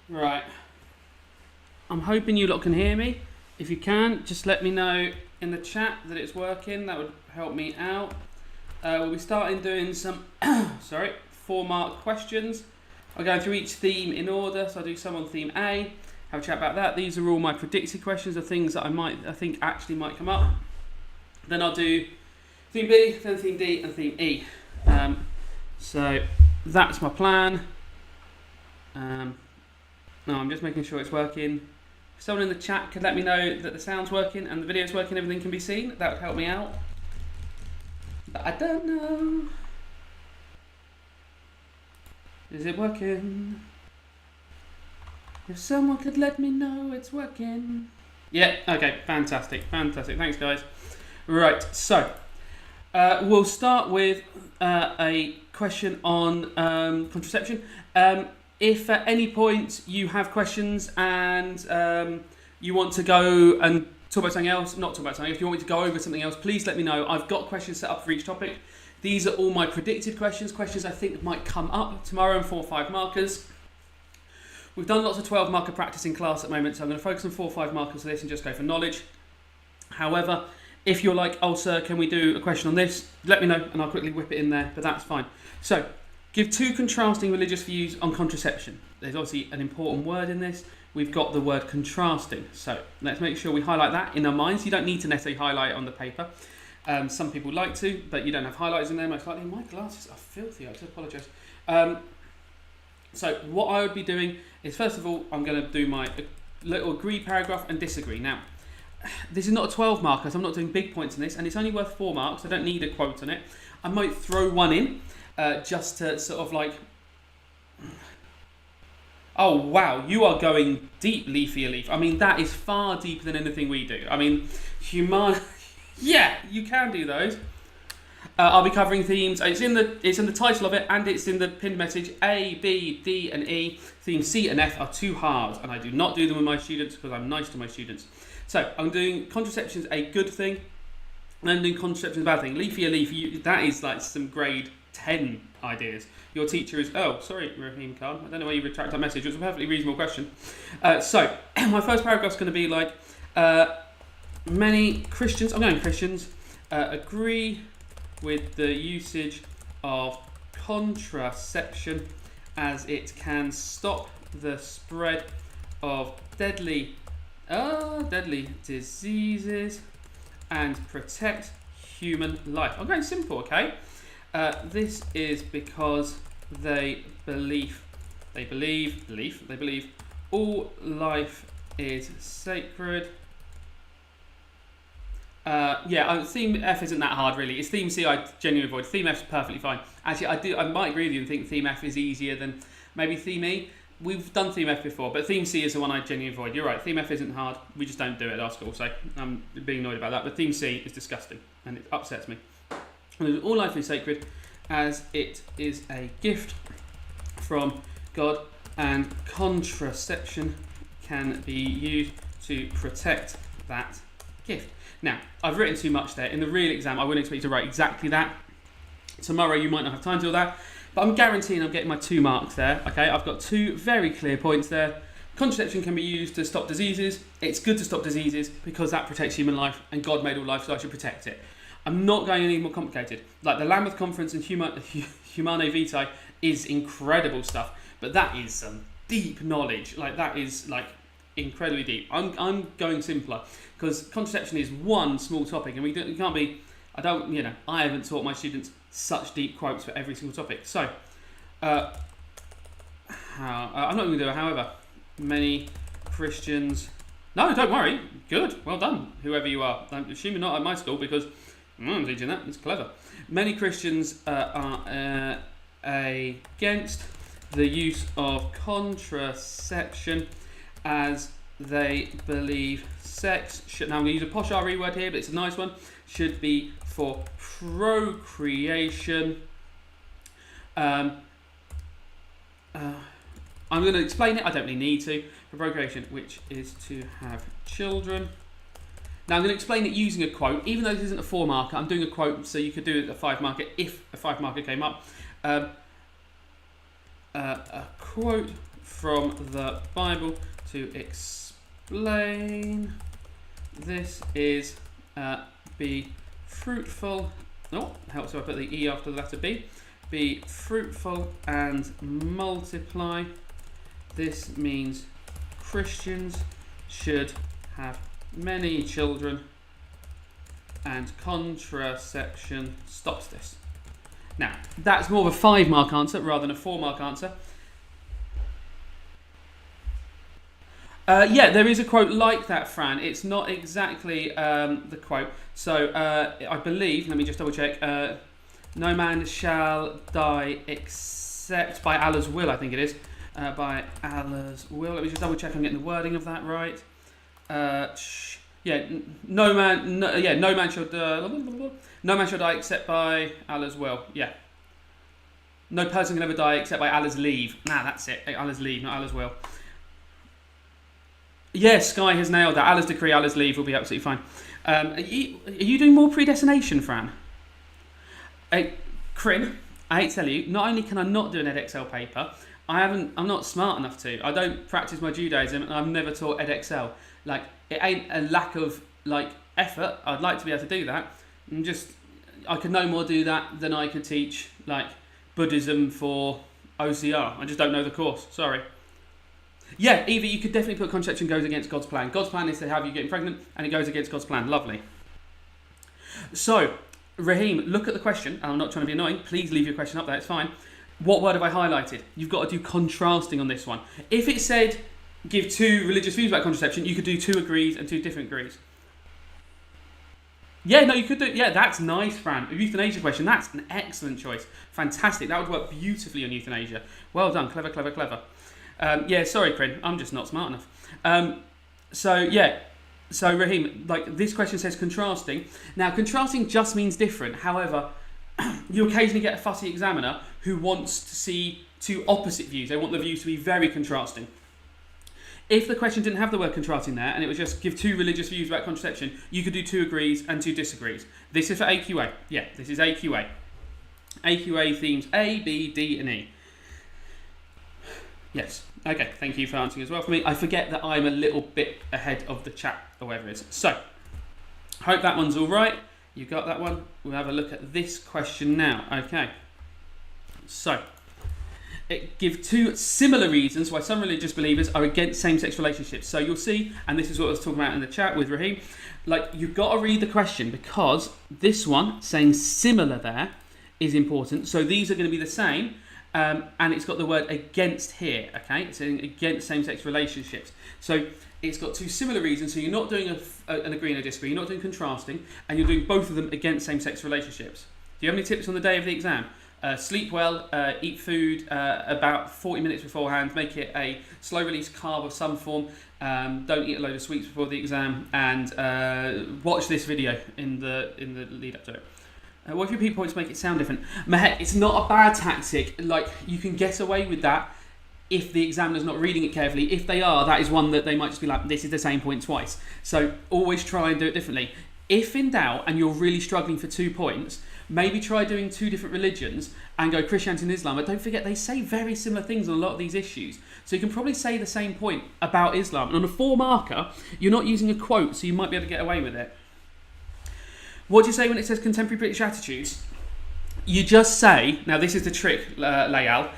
Right. I'm hoping you lot can hear me. If you can, just let me know in the chat that it's working. That would help me out. We'll be starting doing some 4-mark questions. I'll go through each theme in order. So I'll do some on theme A, have a chat about that. These are all my predicted questions, the things that I think actually might come up. Then I'll do theme B, then theme D, and theme E. So that's my plan. No, I'm just making sure it's working. If someone in the chat could let me know that the sound's working and the video's working, everything can be seen, that would help me out. But I don't know. Is it working? If someone could let me know it's working. Yeah, okay, fantastic. Thanks, guys. Right, so we'll start with a question on contraception. If at any point you have questions and you want to go and talk about something else, if you want me to go over something else, please let me know. I've got questions set up for each topic. These are all my predicted questions I think might come up tomorrow in 4 or 5 markers. We've done lots of 12 marker practice in class at the moment, so I'm going to focus on 4 or 5 markers for this and just go for knowledge. However, if you're like, oh sir, can we do a question on this? Let me know and I'll quickly whip it in there, but that's fine. So, give 2 contrasting religious views on contraception. There's obviously an important word in this. We've got the word contrasting. So let's make sure we highlight that in our minds. You don't need to necessarily highlight it on the paper. Some people like to, but you don't have highlighters in there most likely. My glasses are filthy, I do apologise. So what I would be doing is, first of all, I'm going to do my little agree paragraph and disagree. Now, this is not a 12 marker, so I'm not doing big points in this, and it's only worth 4 marks. I don't need a quote on it. I might throw one in. Just to sort of like, oh wow, you are going deep, leafy leaf. I mean, that is far deeper than anything we do. I mean, yeah, you can do those. I'll be covering themes. It's in the title of it, and it's in the pinned message. A, B, D, and E. Themes C and F are too hard, and I do not do them with my students because I'm nice to my students. So I'm doing contraception's a good thing, and I'm doing contraception's a bad thing. Leafy leaf, that is like some grade 10 ideas. Your teacher is, oh, sorry, Raheem Khan, I don't know why you retract that message. It was a perfectly reasonable question. So, my first paragraph's going to be like, many Christians, I'm going Christians, agree with the usage of contraception as it can stop the spread of deadly diseases and protect human life. I'm going simple, okay? This is because they believe all life is sacred. Theme F isn't that hard really. It's theme C I genuinely avoid. Theme F is perfectly fine. Actually, I might agree with you and think theme F is easier than maybe theme E. We've done theme F before, but theme C is the one I genuinely avoid. You're right, theme F isn't hard. We just don't do it at our school, so I'm being annoyed about that. But theme C is disgusting and it upsets me. All life is sacred as it is a gift from God, and contraception can be used to protect that gift. Now, I've written too much there. In the real exam, I wouldn't expect you to write exactly that. Tomorrow, you might not have time to do that, but I'm guaranteeing I'm getting my 2 marks there. Okay, I've got 2 very clear points there. Contraception can be used to stop diseases. It's good to stop diseases because that protects human life, and God made all life, so I should protect it. I'm not going any more complicated. Like the Lambeth Conference and Humane Vitae is incredible stuff, but that is some deep knowledge. Like that is like incredibly deep. I'm going simpler because contraception is one small topic, and you can't be. I haven't taught my students such deep quotes for every single topic. So, I'm not going to do it. However, many Christians. No, don't worry. Good, well done, whoever you are. I'm assuming not at my school because. I'm teaching that, it's clever. Many Christians are against the use of contraception as they believe sex should, now I'm going to use a posh RE word here, but it's a nice one, should be for procreation. I'm going to explain it, I don't really need to, for procreation, which is to have children. Now I'm going to explain it using a quote, even though this isn't a 4 marker, I'm doing a quote so you could do it a 5 marker if a 5 marker came up. A quote from the Bible to explain this is be fruitful. Oh, helps if I put the E after the letter B. Be fruitful and multiply. This means Christians should have many children, and contraception stops this. Now, that's more of a 5-mark answer rather than a 4-mark answer. Yeah, there is a quote like that, Fran. It's not exactly the quote. So, I believe, let me just double check, no man shall die except by Allah's will, I think it is. By Allah's will. Let me just double check I'm getting the wording of that right. No man shall die except by Allah's will. Yeah. No person can ever die except by Allah's leave. Nah, that's it. Allah's leave, not Allah's will. Yes, Sky has nailed that. Allah's decree, Allah's leave will be absolutely fine. Are you doing more predestination, Fran? Crin, I hate to tell you, not only can I not do an EdXL paper, I'm not smart enough to. I don't practice my Judaism, and I've never taught EdXL. Like, it ain't a lack of effort. I'd like to be able to do that. I could no more do that than I could teach Buddhism for OCR. I just don't know the course. Sorry. Yeah, Eva, you could definitely put contraception goes against God's plan. God's plan is to have you getting pregnant, and it goes against God's plan. Lovely. So, Raheem, look at the question, and I'm not trying to be annoying. Please leave your question up there. It's fine. What word have I highlighted? You've got to do contrasting on this one. If it said give 2 religious views about contraception, you could do 2 agrees and 2 different agrees. Yeah, no, you could do. Yeah, that's nice, Fran. A euthanasia question. That's an excellent choice. Fantastic. That would work beautifully on euthanasia. Well done. Clever, clever, clever. Yeah, sorry, Crin. I'm just not smart enough. So Raheem, this question says contrasting. Now, contrasting just means different. However, you occasionally get a fussy examiner who wants to see 2 opposite views. They want the views to be very contrasting. If the question didn't have the word contrasting there, and it was just give 2 religious views about contraception, you could do 2 agrees and 2 disagrees. This is for AQA. Yeah, this is AQA. AQA themes A, B, D, and E. Yes. Okay, thank you for answering as well for me. I forget that I'm a little bit ahead of the chat, or whatever it is. So, hope that one's all right. You got that one? We'll have a look at this question now. Okay. So, give 2 similar reasons why some religious believers are against same-sex relationships. So you'll see, and this is what I was talking about in the chat with Raheem, you've got to read the question because this one, saying similar there, is important. So these are going to be the same, and it's got the word against here, okay? It's saying against same-sex relationships. So it's got 2 similar reasons, so you're not doing an agree and a disagree, you're not doing contrasting, and you're doing both of them against same-sex relationships. Do you have any tips on the day of the exam? Sleep well, eat food about 40 minutes beforehand, make it a slow release carb of some form, don't eat a load of sweets before the exam, and watch this video in the lead up to it. What if you repeat points to make it sound different? Mehek, it's not a bad tactic. You can get away with that if the examiner's not reading it carefully. If they are, that is one that they might just be this is the same point twice. So always try and do it differently. If in doubt and you're really struggling for 2 points, maybe try doing 2 different religions and go Christianity and Islam. But don't forget, they say very similar things on a lot of these issues. So you can probably say the same point about Islam. And on a 4-marker, you're not using a quote, so you might be able to get away with it. What do you say when it says contemporary British attitudes? You just say, now this is the trick, Layal.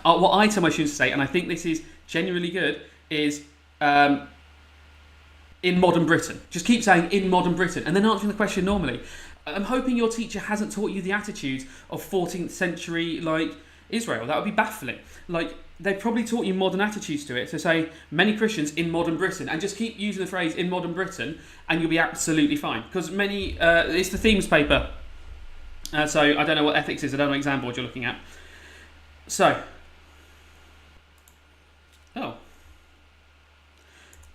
What I tell my students to say, and I think this is genuinely good, is in modern Britain. Just keep saying in modern Britain and then answering the question normally. I'm hoping your teacher hasn't taught you the attitudes of 14th century Israel. That would be baffling. They probably taught you modern attitudes to it. So say many Christians in modern Britain and just keep using the phrase in modern Britain and you'll be absolutely fine. Because it's the themes paper. So I don't know what ethics is. I don't know what exam board you're looking at. So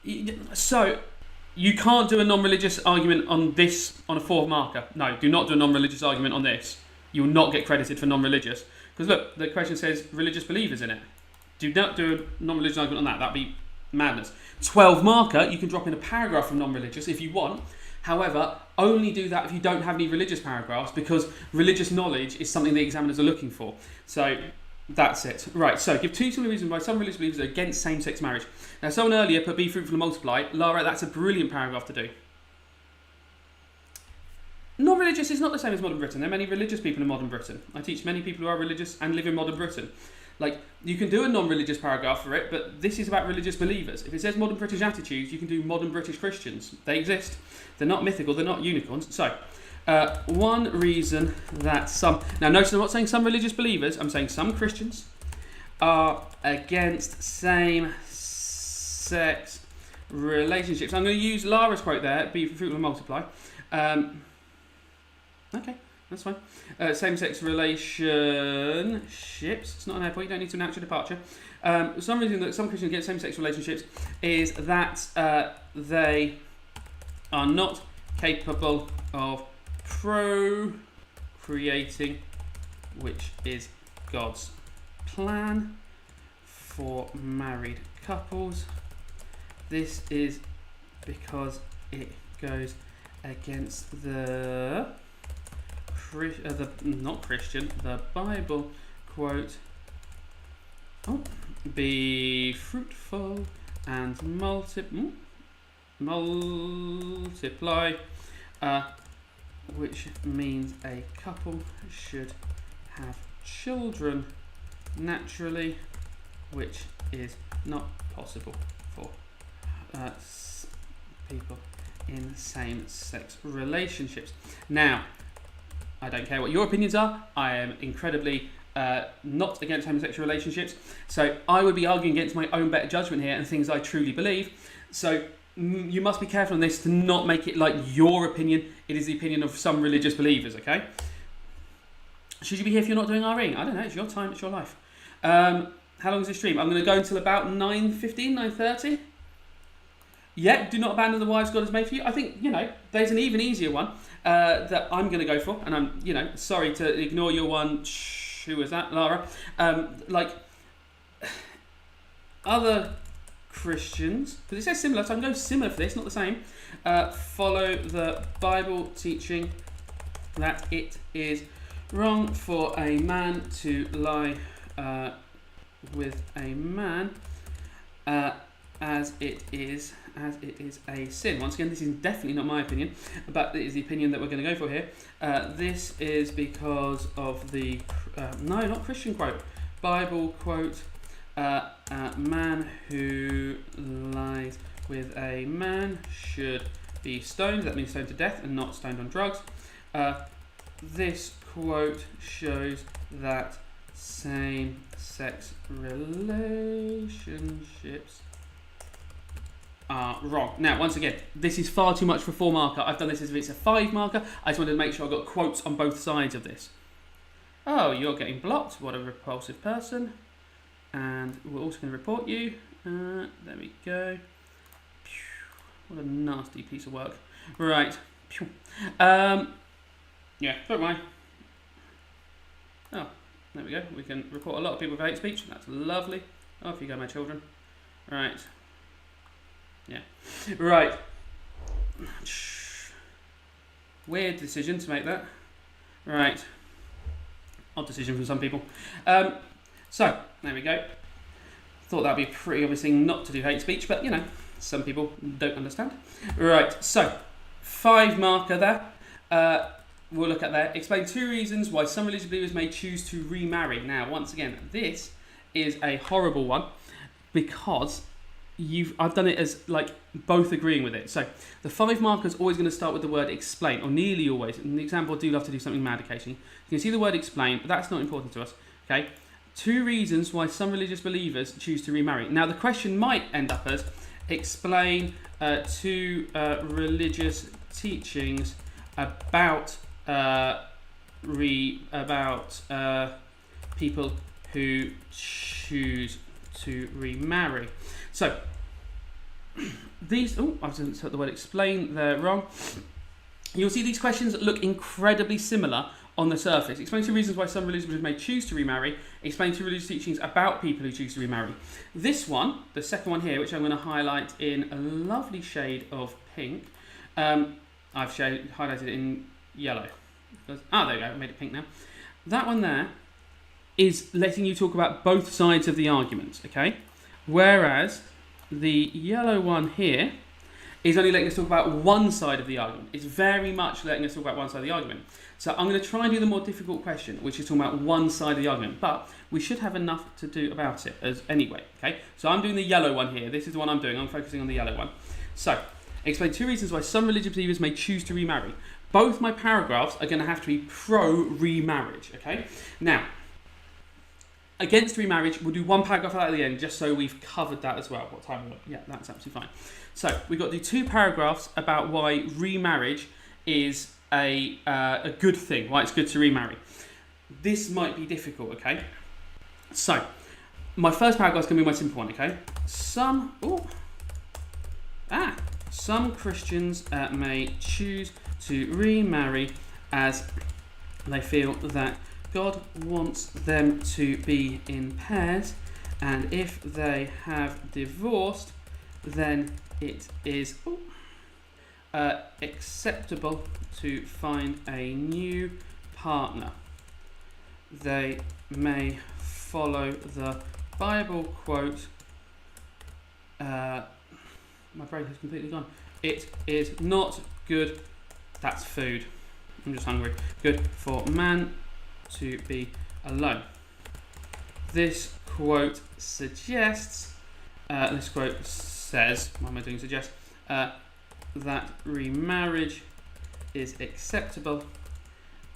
you can't do a non-religious argument on a 4th marker. No, do not do a non-religious argument on this. You will not get credited for non-religious. Because look, the question says religious believers in it. Do not do a non-religious argument on that. That'd be madness. 12 marker, you can drop in a paragraph from non-religious if you want. However, only do that if you don't have any religious paragraphs because religious knowledge is something the examiners are looking for. So That's it. Right, so give 2 similar reasons why some religious believers are against same-sex marriage. Now, someone earlier put be fruitful and multiply. Lara, that's a brilliant paragraph to do. Non-religious is not the same as modern Britain. There are many religious people in modern Britain. I teach many people who are religious and live in modern Britain. Like, you can do a non-religious paragraph for it, but this is about religious believers. If it says modern British attitudes, you can do modern British Christians. They exist. They're not mythical, they're not unicorns. So, one reason that some... Now, notice I'm not saying some religious believers, I'm saying some Christians are against same-sex relationships. I'm going to use Lara's quote there, be fruitful and multiply. Okay, that's fine. Same-sex relationships. It's not an airport. You don't need to announce your departure. Some reason that some Christians get same-sex relationships is that they are not capable of procreating, which is God's plan for married couples. This is because it goes against the Bible quote, be fruitful and multiply, which means a couple should have children naturally, which is not possible for people in same-sex relationships. Now, I don't care what your opinions are. I am incredibly not against homosexual relationships. So I would be arguing against my own better judgment here and things I truly believe. So you must be careful on this to not make it like your opinion. It is the opinion of some religious believers, okay? Should you be here if you're not doing RE? I don't know. It's your time. It's your life. How long is this stream? I'm going to go until about 9:15, 9:30. Yeah, do not abandon the wives God has made for you. I think, there's an even easier one that I'm going to go for. And I'm, sorry to ignore your one. Who was that? Lara. Other Christians, because it says similar, so I'm going similar for this, not the same. Follow the Bible teaching that it is wrong for a man to lie with a man as it is a sin. Once again, this is definitely not my opinion, but it is the opinion that we're going to go for here. This is because of the not Christian quote, Bible quote. A man who lies with a man should be stoned. That means stoned to death and not stoned on drugs. This quote shows that same-sex relationships are wrong. Now, once again, this is far too much for 4 marker. I've done this as if it's a 5 marker. I just wanted to make sure I got quotes on both sides of this. Oh, you're getting blocked. What a repulsive person. And we're also going to report you. There we go. What a nasty piece of work. Right. Yeah, don't mind. Oh, there we go. We can report a lot of people with hate speech. That's lovely. Off you go, my children. Right. Yeah. Right. Weird decision to make that. Right. Odd decision from some people. So, there we go. Thought that would be a pretty obvious thing not to do hate speech, but, some people don't understand. Right, so, 5 marker there. We'll look at that. Explain 2 reasons why some religious believers may choose to remarry. Now, once again, this is a horrible one because I've done it as both agreeing with it. So the 5 marker is always going to start with the word explain, or nearly always. In the example, I do love to do something mad occasionally. You can see the word explain, but that's not important to us. Okay. 2 reasons why some religious believers choose to remarry. Now the question might end up as explain 2 religious teachings about people who choose to remarry. So these, I've just put the word explain there wrong. You'll see these questions look incredibly similar on the surface. Explain 2 reasons why some religious believers may choose to remarry. Explain 2 religious teachings about people who choose to remarry. This one, the second one here, which I'm going to highlight in a lovely shade of pink. I've highlighted it in yellow. There we go, I made it pink now. That one there is letting you talk about both sides of the argument, okay? Whereas the yellow one here is only letting us talk about one side of the argument. It's very much letting us talk about one side of the argument. So I'm going to try and do the more difficult question, which is talking about one side of the argument, but we should have enough to do about it as anyway, okay? So I'm doing the yellow one here. This is the one I'm doing. I'm focusing on the yellow one. So, explain 2 reasons why some religious believers may choose to remarry. Both my paragraphs are going to have to be pro-remarriage, okay? Now, against remarriage, we'll do one paragraph at the end, just so we've covered that as well. What time? Yeah, that's absolutely fine. So we've got to do 2 paragraphs about why remarriage is a good thing, why it's good to remarry. This might be difficult, okay? So, my first paragraph is going to be my simple one, okay? Some Christians may choose to remarry as they feel that God wants them to be in pairs, and if they have divorced, then it is acceptable to find a new partner. They may follow the Bible quote. My brain has completely gone. It is not good. That's food. I'm just hungry. Good for man to be alone. This quote suggests. This quote says. What am I doing? Suggest that remarriage is acceptable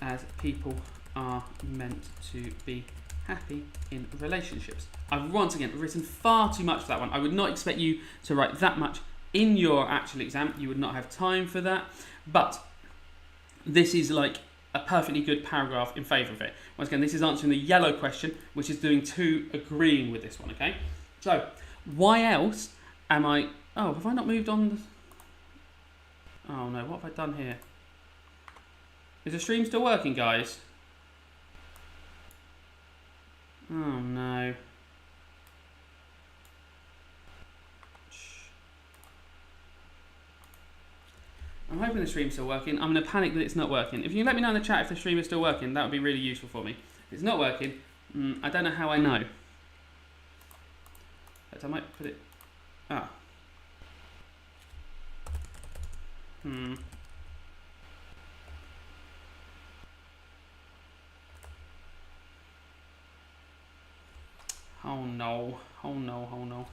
as people are meant to be happy in relationships. I've once again written far too much for that one. I would not expect you to write that much in your actual exam. You would not have time for that. But this is like a perfectly good paragraph in favour of it. Once again, this is answering the yellow question, which is doing 2 agreeing with this one, okay? So, why else am I... Oh, have I not moved on? Oh no, what have I done here? Is the stream still working, guys? Oh no. I'm hoping the stream's still working. I'm going to panic that it's not working. If you can let me know in the chat if the stream is still working, that would be really useful for me. If it's not working, I don't know how I know. But I might put it... Ah. Oh no. Oh no, oh no.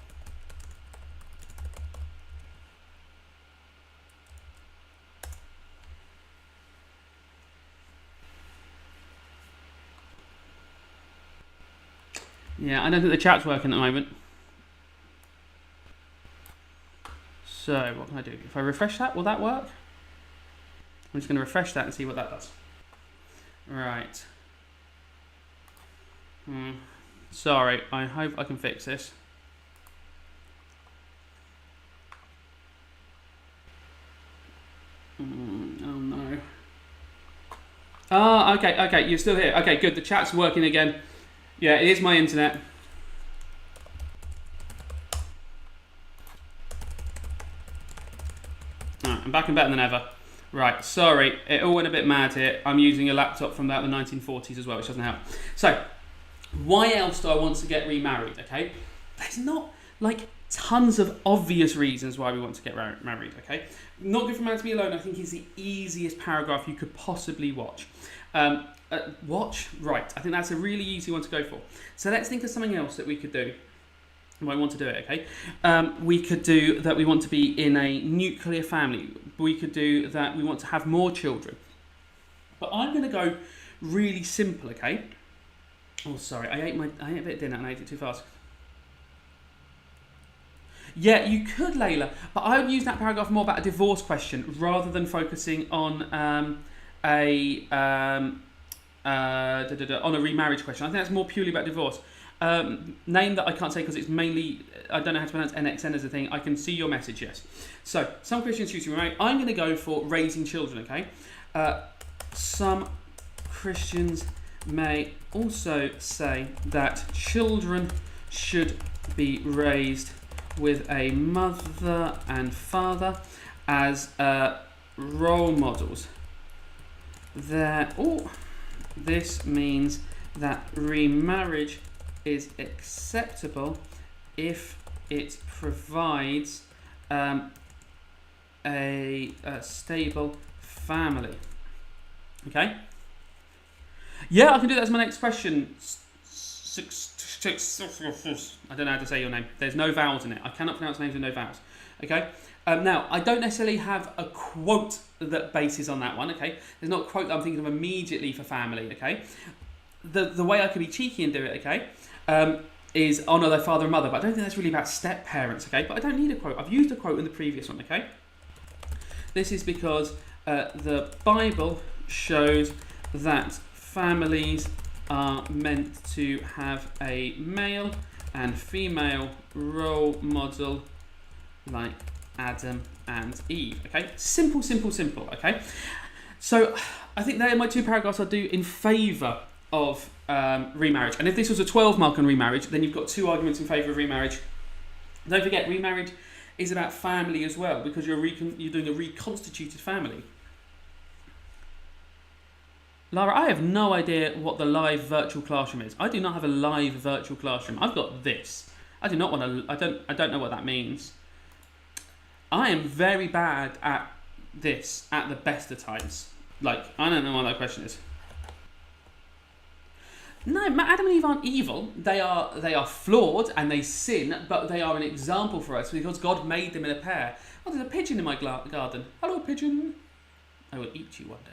Yeah, I don't think the chat's working at the moment. So, what can I do? If I refresh that, will that work? I'm just going to refresh that and see what that does. Right. Sorry, I hope I can fix this. Oh no. Ah, okay, you're still here. Okay, good, the chat's working again. Yeah, it is my internet. I'm back and better than ever. Right, sorry, it all went a bit mad here. I'm using a laptop from about the 1940s as well, which doesn't help. So, why else do I want to get remarried, okay? There's not, like, tons of obvious reasons why we want to get married, okay? Not good for man to be alone, I think, is the easiest paragraph you could possibly watch. Watch? Right, I think that's a really easy one to go for. So let's think of something else that we could do. You might want to do it, okay? We could do that we want to be in a nuclear family. We could do that we want to have more children. But I'm going to go really simple, okay? Oh, sorry, I ate a bit of dinner and I ate it too fast. Yeah, you could, Layla, but I would use that paragraph more about a divorce question rather than focusing on a remarriage question. I think that's more purely about divorce. Name that I can't say because it's mainly, I don't know how to pronounce NXN as a thing. I can see your message, yes. So, some Christians choose to remarry. I'm going to go for raising children, okay? Some Christians may also say that children should be raised with a mother and father as role models. This means that remarriage is acceptable if it provides a stable family. Okay? Yeah, I can do that as my next question. I don't know how to say your name. There's no vowels in it. I cannot pronounce names with no vowels. Okay? Now, I don't necessarily have a quote that bases on that one. Okay? There's not a quote that I'm thinking of immediately for family. Okay? The way I could be cheeky and do it, okay, is honour their father and mother. But I don't think that's really about step parents. Okay? But I don't need a quote. I've used a quote in the previous one. Okay? This is because the Bible shows that families are meant to have a male and female role model like Adam and Eve. Okay, simple, okay. So I think they are my two paragraphs I do in favour of remarriage. And if this was a 12 mark on remarriage, then you've got two arguments in favour of remarriage. Don't forget, remarriage is about family as well, because you're doing a reconstituted family. Lara, I have no idea what the live virtual classroom is. I do not have a live virtual classroom. I've got this. I do not want to. I don't know what that means. I am very bad at this at the best of times. Like, I don't know what that question is. No, Adam and Eve aren't evil. They are flawed and they sin, but they are an example for us because God made them in a pair. Oh, there's a pigeon in my garden. Hello, pigeon. I will eat you one day.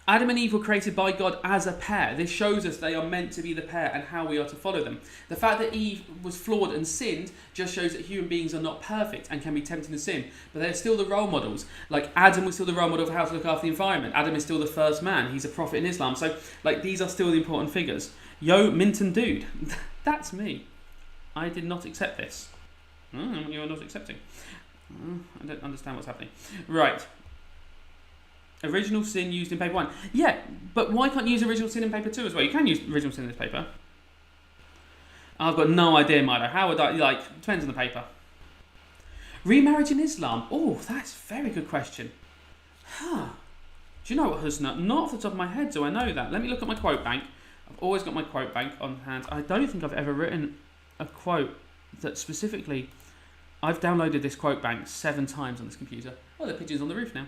Adam and Eve were created by God as a pair. This shows us they are meant to be the pair and how we are to follow them. The fact that Eve was flawed and sinned just shows that human beings are not perfect and can be tempted to sin. But they're still the role models. Like Adam was still the role model of how to look after the environment. Adam is still the first man. He's a prophet in Islam. So like these are still the important figures. Yo, Minton dude. That's me. I did not accept this. You are not accepting. I don't understand what's happening. Right. Original sin used in paper 1. Yeah, but why can't you use original sin in paper 2 as well? You can use original sin in this paper. I've got no idea, Milo. How would I, depends on the paper. Remarriage in Islam. Oh, that's a very good question. Huh. Do you know what, Husna? Not off the top of my head do I know that. Let me look at my quote bank. I've always got my quote bank on hand. I don't think I've ever written a quote that specifically... I've downloaded this quote bank 7 times on this computer. Oh, the pigeon's on the roof now.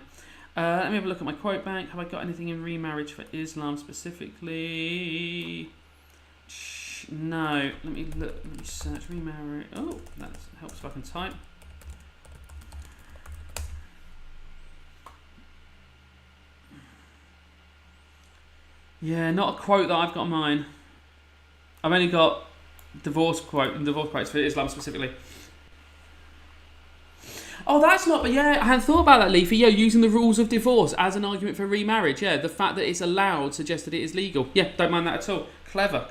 Let me have a look at my quote bank. Have I got anything in remarriage for Islam specifically? No. Let me look. Let me search remarriage. Oh, that helps if I can type. Yeah, not a quote that I've got on mine. I've only got divorce quotes for Islam specifically. Oh, that's not... Yeah, I hadn't thought about that, Leafy. Yeah, using the rules of divorce as an argument for remarriage. Yeah, the fact that it's allowed suggests that it is legal. Yeah, don't mind that at all. Clever.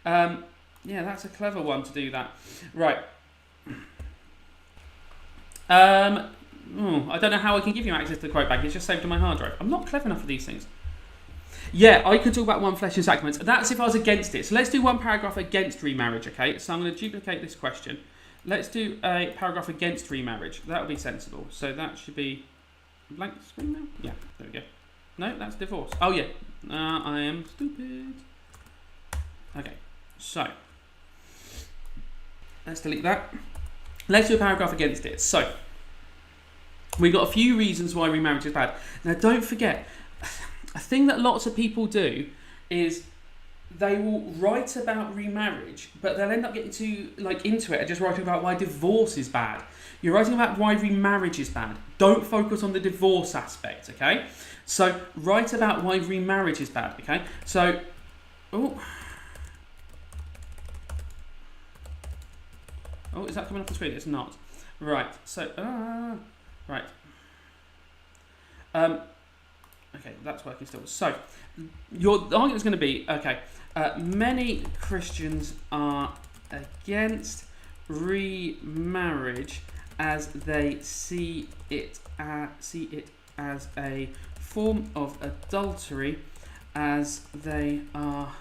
Yeah, that's a clever one to do that. Right. I don't know how I can give you access to the quote bank. It's just saved on my hard drive. I'm not clever enough for these things. Yeah, I could talk about one flesh and sacraments. That's if I was against it. So let's do one paragraph against remarriage, okay? So I'm going to duplicate this question. Let's do a paragraph against remarriage. That would be sensible. So that should be blank screen now? Yeah, there we go. No, that's divorce. Oh, yeah. I am stupid. Okay, so let's delete that. Let's do a paragraph against it. So we've got a few reasons why remarriage is bad. Now, don't forget, a thing that lots of people do is they will write about remarriage, but they'll end up getting too into it and just writing about why divorce is bad. You're writing about why remarriage is bad. Don't focus on the divorce aspect, okay? So write about why remarriage is bad, okay? So, is that coming off the screen? It's not. Right. So, right. Okay, that's working still. So, your argument is going to be, okay, many Christians are against remarriage as they see it as a form of adultery, as they are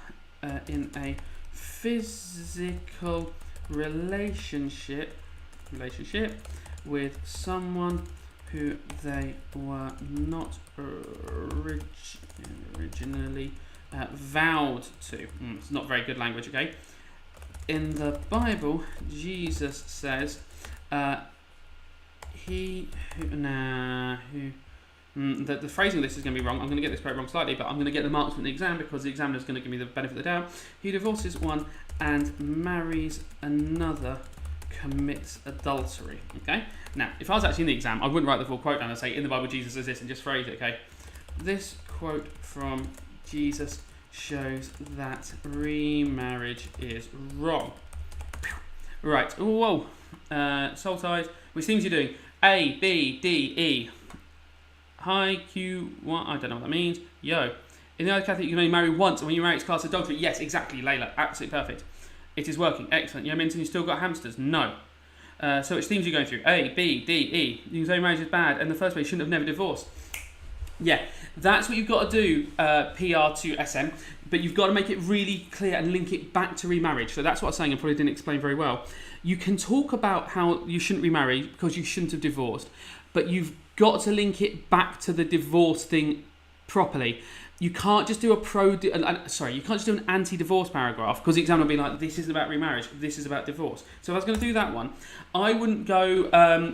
in a physical relationship with someone who they were not originally vowed to. It's not very good language, okay? In the Bible, Jesus says, the phrasing of this is going to be wrong. I'm going to get this quite wrong slightly, but I'm going to get the marks from the exam because the examiner is going to give me the benefit of the doubt. He divorces one and marries another, commits adultery. Okay? Now, if I was actually in the exam, I wouldn't write the full quote down and say, in the Bible, Jesus says this, and just phrase it, okay? This quote from Jesus shows that remarriage is wrong. Right. Whoa. Soul ties. Which themes you're doing? A, B, D, E. High, Q, what? I don't know what that means. Yo. In the other Catholic, you can only marry once, and when you marry, it's classed as adultery. Yes, exactly, Layla. Absolutely perfect. It is working. Excellent. You mentioned you still got hamsters. No. So which themes are you going through? A, B, D, E. You can say marriage is bad, and in the first place, you shouldn't have never divorced. Yeah, that's what you've got to do, PR to SM, but you've got to make it really clear and link it back to remarriage. So that's what I was saying, I probably didn't explain very well. You can talk about how you shouldn't remarry because you shouldn't have divorced, but you've got to link it back to the divorce thing properly. You can't just do you can't just do an anti-divorce paragraph because the examiner will be like, this isn't about remarriage, this is about divorce. So if I was going to do that one, I wouldn't go,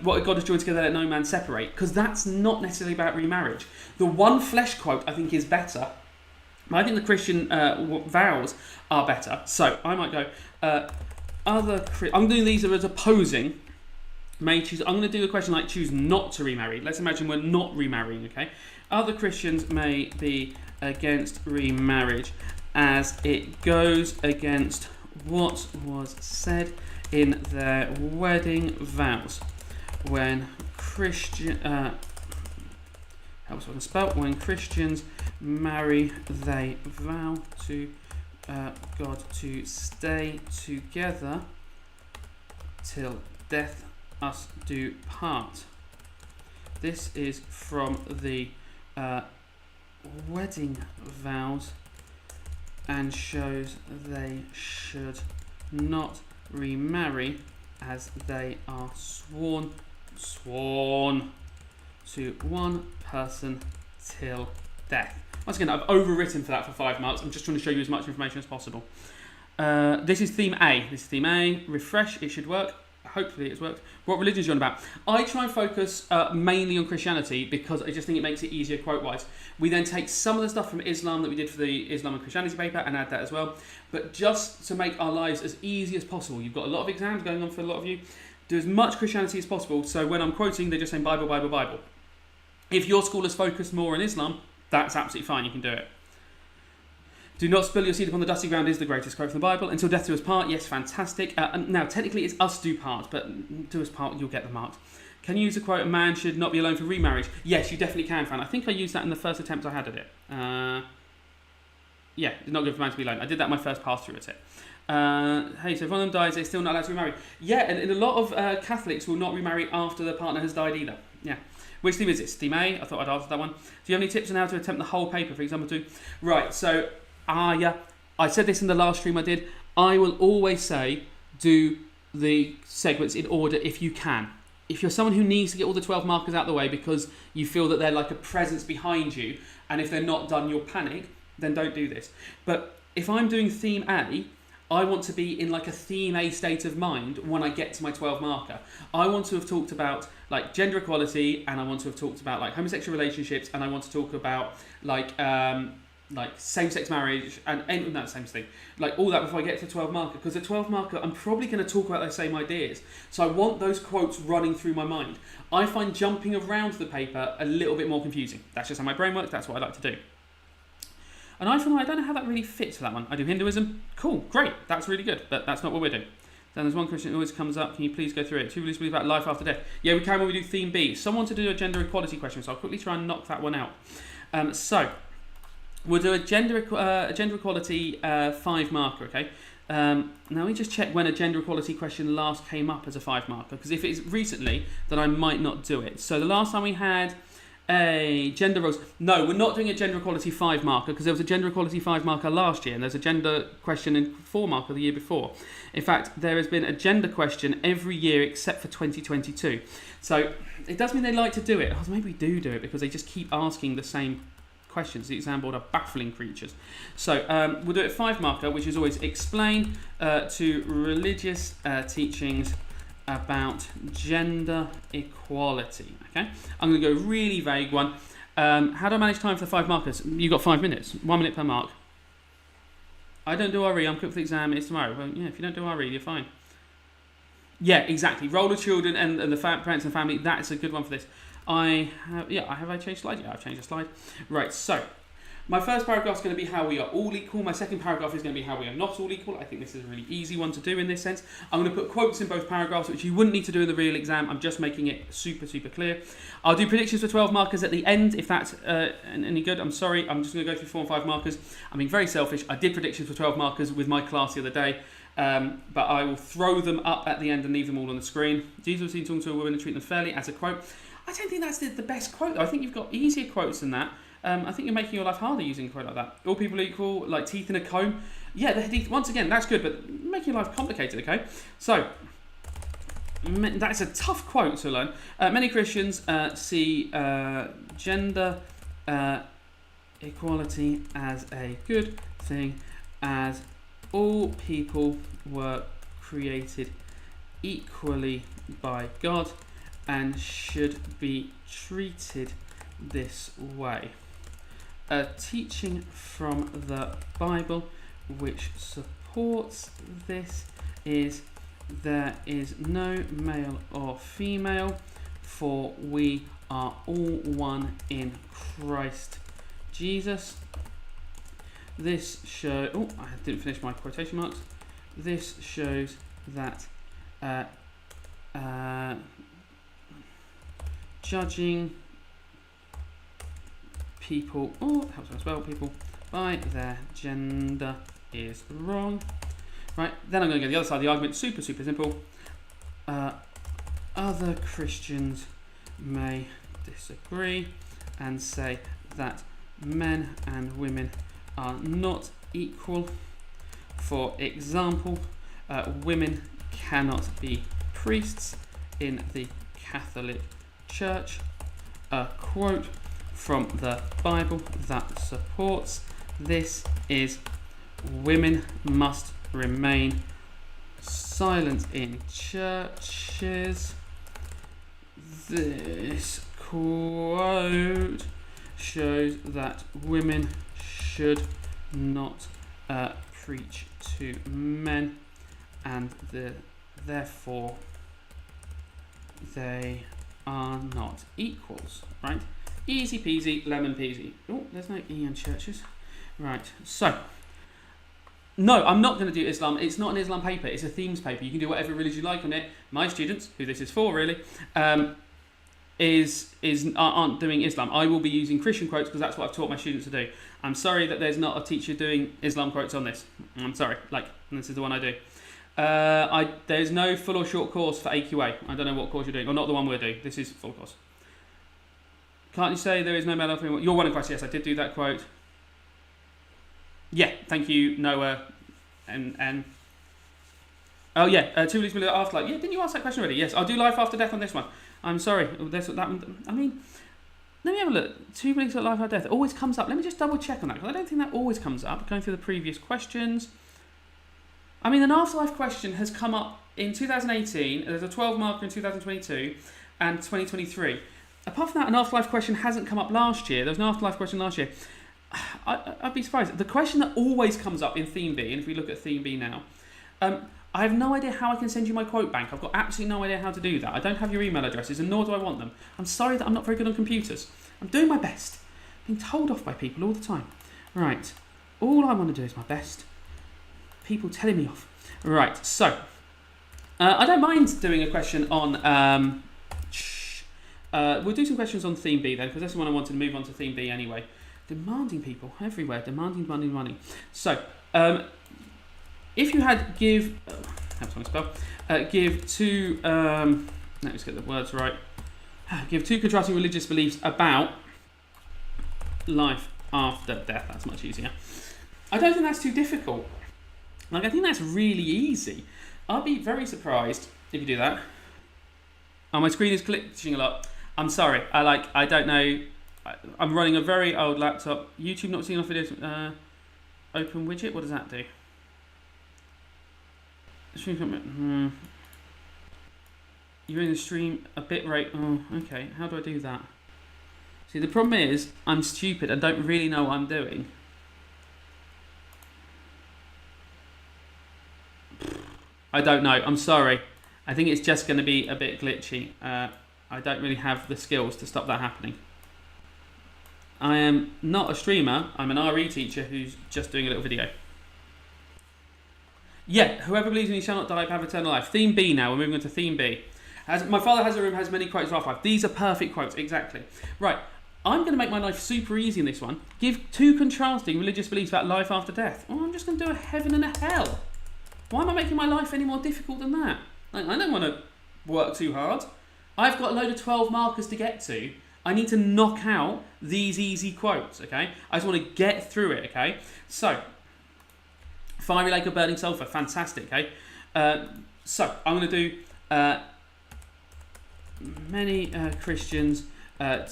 what God has joined together, let no man separate, because that's not necessarily about remarriage. The one flesh quote I think is better. I think the Christian vows are better. So I might go, I'm doing these as opposing. May choose. I'm going to do a question like choose not to remarry. Let's imagine we're not remarrying, okay? Other Christians may be against remarriage as it goes against what was said in their wedding vows. When when Christians marry, they vow to God to stay together till death us do part. This is from the wedding vows and shows they should not remarry as they are sworn to one person till death. Once again, I've overwritten for that for 5 marks. I'm just trying to show you as much information as possible. This is theme A. Refresh, it should work. Hopefully it's worked. What religion is you on about? I try and focus mainly on Christianity because I just think it makes it easier quote-wise. We then take some of the stuff from Islam that we did for the Islam and Christianity paper and add that as well. But just to make our lives as easy as possible, you've got a lot of exams going on for a lot of you, do as much Christianity as possible. So when I'm quoting, they're just saying Bible, Bible, Bible. If your school is focused more on Islam, that's absolutely fine, you can do it. Do not spill your seed upon the dusty ground is the greatest quote from the Bible. Until death do us part. Yes, fantastic. Now, technically it's us do part, but do us part, you'll get the marks. Can you use a quote, a man should not be alone for remarriage? Yes, you definitely can, Fran. I think I used that in the first attempt I had at it. Yeah, it's not good for man to be alone. I did that my first pass through at it. Hey, so if one of them dies, they're still not allowed to remarry. Yeah, and a lot of Catholics will not remarry after their partner has died either. Yeah. Which theme is this? Theme A? I thought I'd answer that one. Do you have any tips on how to attempt the whole paper, for example, too? Right, so... yeah, I said this in the last stream I did. I will always say do the segments in order if you can. If you're someone who needs to get all the 12 markers out of the way because you feel that they're like a presence behind you, and if they're not done, you'll panic, then don't do this. But if I'm doing theme A, I want to be in like a theme A state of mind when I get to my 12 marker. I want to have talked about like gender equality, and I want to have talked about like homosexual relationships, and I want to talk about like same-sex marriage and no, same thing, like all that before I get to the 12 marker, because the 12 marker I'm probably going to talk about those same ideas, so I want those quotes running through my mind. I find jumping around the paper a little bit more confusing. That's just how my brain works. That's what I like to do. And I don't know how that really fits for that one. I do Hinduism. Cool, great, that's really good, but that's not what we're doing. Then there's one question that always comes up. Can you please go through it? Do you really believe about life after death? Yeah, we can when we do theme B. Someone to do a gender equality question, so I'll quickly try and knock that one out. So we'll do a gender equality 5 marker, okay? Now we just check when a gender equality question last came up as a 5 marker, because if it's recently, then I might not do it. So the last time we had a gender roles, no, we're not doing a gender equality 5 marker because there was a gender equality 5 marker last year, and there's a gender question in 4 marker the year before. In fact, there has been a gender question every year except for 2022. So it does mean they like to do it. Oh, maybe we do it because they just keep asking the same questions. The exam board are baffling creatures. So we'll do it 5 marker, which is always explain to religious teachings about gender equality. Okay, I'm going to go really vague one. How do I manage time for the 5 markers? You've got 5 minutes, 1 minute per mark. I don't do RE, I'm quick for the exam, it's tomorrow. Well, yeah, if you don't do RE, you're fine. Yeah, exactly. Role of children and the parents and family, that's a good one for this. Have I changed slide? Yeah, I've changed the slide. Right, so my first paragraph is going to be how we are all equal. My second paragraph is going to be how we are not all equal. I think this is a really easy one to do in this sense. I'm going to put quotes in both paragraphs, which you wouldn't need to do in the real exam. I'm just making it super, super clear. I'll do predictions for 12 markers at the end, if that's any good. I'm sorry, I'm just going to go through 4 and 5 markers. I'm being very selfish. I did predictions for 12 markers with my class the other day, but I will throw them up at the end and leave them all on the screen. Jesus was seen talking to a woman and treat them fairly as a quote. I don't think that's the best quote, though. I think you've got easier quotes than that. I think you're making your life harder using a quote like that. All people equal, like teeth in a comb. Yeah, once again, that's good, but make your life complicated, okay? So, that's a tough quote to learn. Many Christians see gender equality as a good thing, as all people were created equally by God and should be treated this way. A teaching from the Bible which supports this is there is no male or female, for we are all one in Christ Jesus. This shows... Oh, I didn't finish my quotation marks. This shows that judging people, helps me spell people, by their gender is wrong. Right, then I'm going to go to the other side of the argument. Super, super simple. Other Christians may disagree and say that men and women are not equal. For example, women cannot be priests in the Catholic Church. A quote from the Bible that supports this is women must remain silent in churches. This quote shows that women should not preach to men, and therefore they are not equals, right? Easy peasy, lemon peasy. Oh, there's no E in churches. Right, so, no, I'm not going to do Islam. It's not an Islam paper, it's a themes paper. You can do whatever religion you like on it. My students, who this is for really, aren't doing Islam. I will be using Christian quotes because that's what I've taught my students to do. I'm sorry that there's not a teacher doing Islam quotes on this. I'm sorry, this is the one I do. There's no full or short course for AQA. I don't know what course you're doing, or not the one we're doing. This is full course. Can't you say there is no male or female? You're one in Christ. Yes, I did do that quote. Yeah, thank you, Noah. And oh yeah, 2 weeks before afterlife. Yeah, didn't you ask that question already? Yes, I'll do life after death on this one. I'm sorry. That one. I mean, let me have a look. 2 weeks at life after death. It always comes up. Let me just double check on that, because I don't think that always comes up. Going through the previous questions. I mean, an afterlife question has come up in 2018. There's a 12 marker in 2022 and 2023. Apart from that, an afterlife question hasn't come up last year. There was an afterlife question last year. I'd be surprised. The question that always comes up in Theme B, and if we look at Theme B now, I have no idea how I can send you my quote bank. I've got absolutely no idea how to do that. I don't have your email addresses, and nor do I want them. I'm sorry that I'm not very good on computers. I'm doing my best. I'm being told off by people all the time. Right. All I want to do is my best. People telling me off. Right. So, I don't mind doing a question on... we'll do some questions on Theme B then, because that's the one I wanted to move on to Theme B anyway. Demanding people everywhere. Demanding. So, if you had give two, let's get the words right. Give two contrasting religious beliefs about life after death. That's much easier. I don't think that's too difficult. I think that's really easy. I'll be very surprised if you do that. Oh, my screen is glitching a lot. I'm sorry. I don't know. I'm running a very old laptop. YouTube not seeing enough videos. Open widget. What does that do? You're in the stream a bit rate. Oh, okay. How do I do that? See, the problem is I'm stupid and don't really know what I'm doing. I don't know. I'm sorry. I think it's just going to be a bit glitchy. I don't really have the skills to stop that happening. I am not a streamer. I'm an RE teacher who's just doing a little video. Yeah, whoever believes in you shall not die but have eternal life. Theme B now. We're moving on to theme B. My father has a room, has many quotes of Afterlife. These are perfect quotes, exactly. Right, I'm going to make my life super easy in this one. Give 2 contrasting religious beliefs about life after death. Oh, I'm just going to do a heaven and a hell. Why am I making my life any more difficult than that? I don't want to work too hard. I've got a load of 12 markers to get to. I need to knock out these easy quotes, okay? I just want to get through it, okay? So, fiery lake of burning sulphur, fantastic, okay? So, I'm going to do... many Christians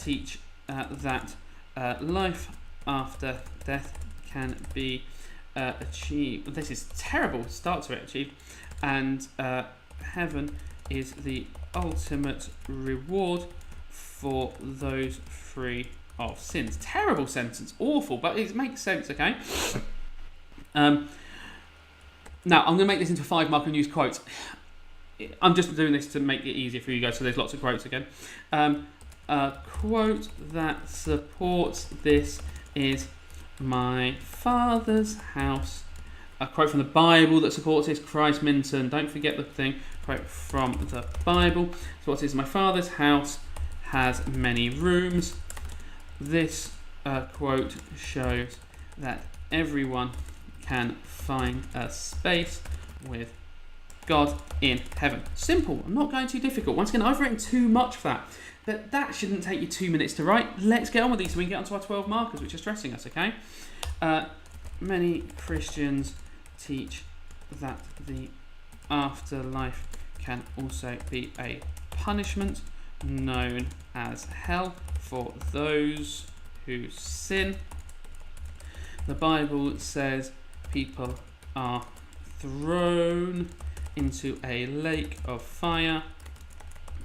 teach that life after death can be achieved. This is terrible. Start to it achieved, and heaven is the ultimate reward for those free of sins. Terrible sentence, awful, but it makes sense. Okay. Now I'm going to make this into a 5 mark and use quotes. I'm just doing this to make it easier for you guys, so there's lots of quotes again. A quote that supports this is my father's house. A quote from the Bible that supports this, Christ Minton. Don't forget the thing. Quote from the Bible. So what is my father's house has many rooms. This quote shows that everyone can find a space with God in heaven. Simple. I'm not going too difficult. Once again, I've written too much for that. But that shouldn't take you 2 minutes to write. Let's get on with these so we can get onto our 12 markers, which are stressing us, okay? Many Christians teach that the afterlife can also be a punishment known as hell for those who sin. The Bible says people are thrown into a lake of fire.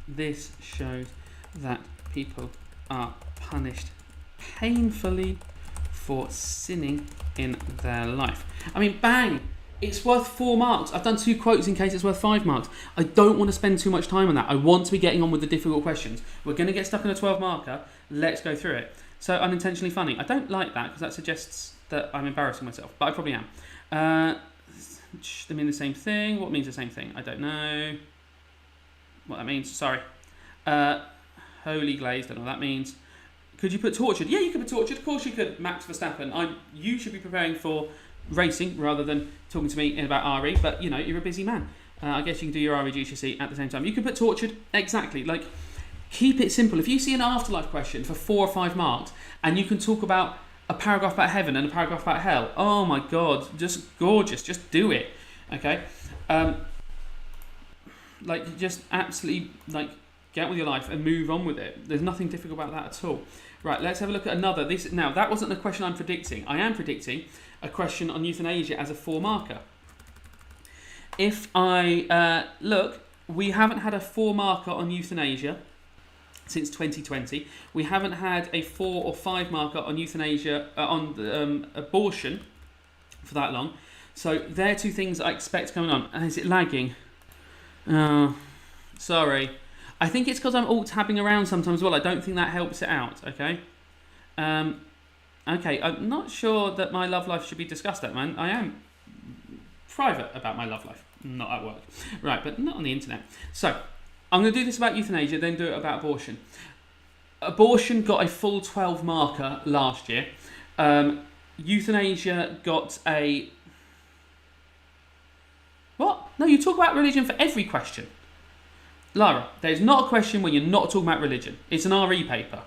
This shows that people are punished painfully for sinning in their life. I mean, bang! It's worth 4 marks. I've done 2 quotes in case it's worth 5 marks. I don't want to spend too much time on that. I want to be getting on with the difficult questions. We're going to get stuck on a 12 marker. Let's go through it. So, unintentionally funny. I don't like that because that suggests that I'm embarrassing myself, but I probably am. They mean the same thing. What means the same thing? I don't know what that means. Sorry. Holy glazed, don't know what that means. Could you put tortured? Yeah, you could put tortured. Of course you could, Max Verstappen. You should be preparing for racing rather than talking to me about RE, but you know, you're a busy man. I guess you can do your RE GCSE at the same time. You could put tortured, exactly. Like, keep it simple. If you see an afterlife question for 4 or 5 marks and you can talk about a paragraph about heaven and a paragraph about hell, oh my god, just gorgeous. Just do it, okay? Like, just absolutely, like, get on with your life and move on with it. There's nothing difficult about that at all. Right, let's have a look at another. Now, that wasn't the question I'm predicting. I am predicting a question on euthanasia as a 4 marker. If I look, we haven't had a 4 marker on euthanasia since 2020. We haven't had a 4 or 5 marker on euthanasia, on abortion for that long. So they're 2 things I expect coming on. And is it lagging? Oh, sorry. I think it's because I'm alt-tabbing around sometimes as well. I don't think that helps it out, okay? Okay, I'm not sure that my love life should be discussed at, man. I am private about my love life, not at work. Right, but not on the internet. So, I'm going to do this about euthanasia, then do it about abortion. Abortion got a full 12 marker last year. Euthanasia got a... What? No, you talk about religion for every question. Lara, there's not a question when you're not talking about religion. It's an RE paper.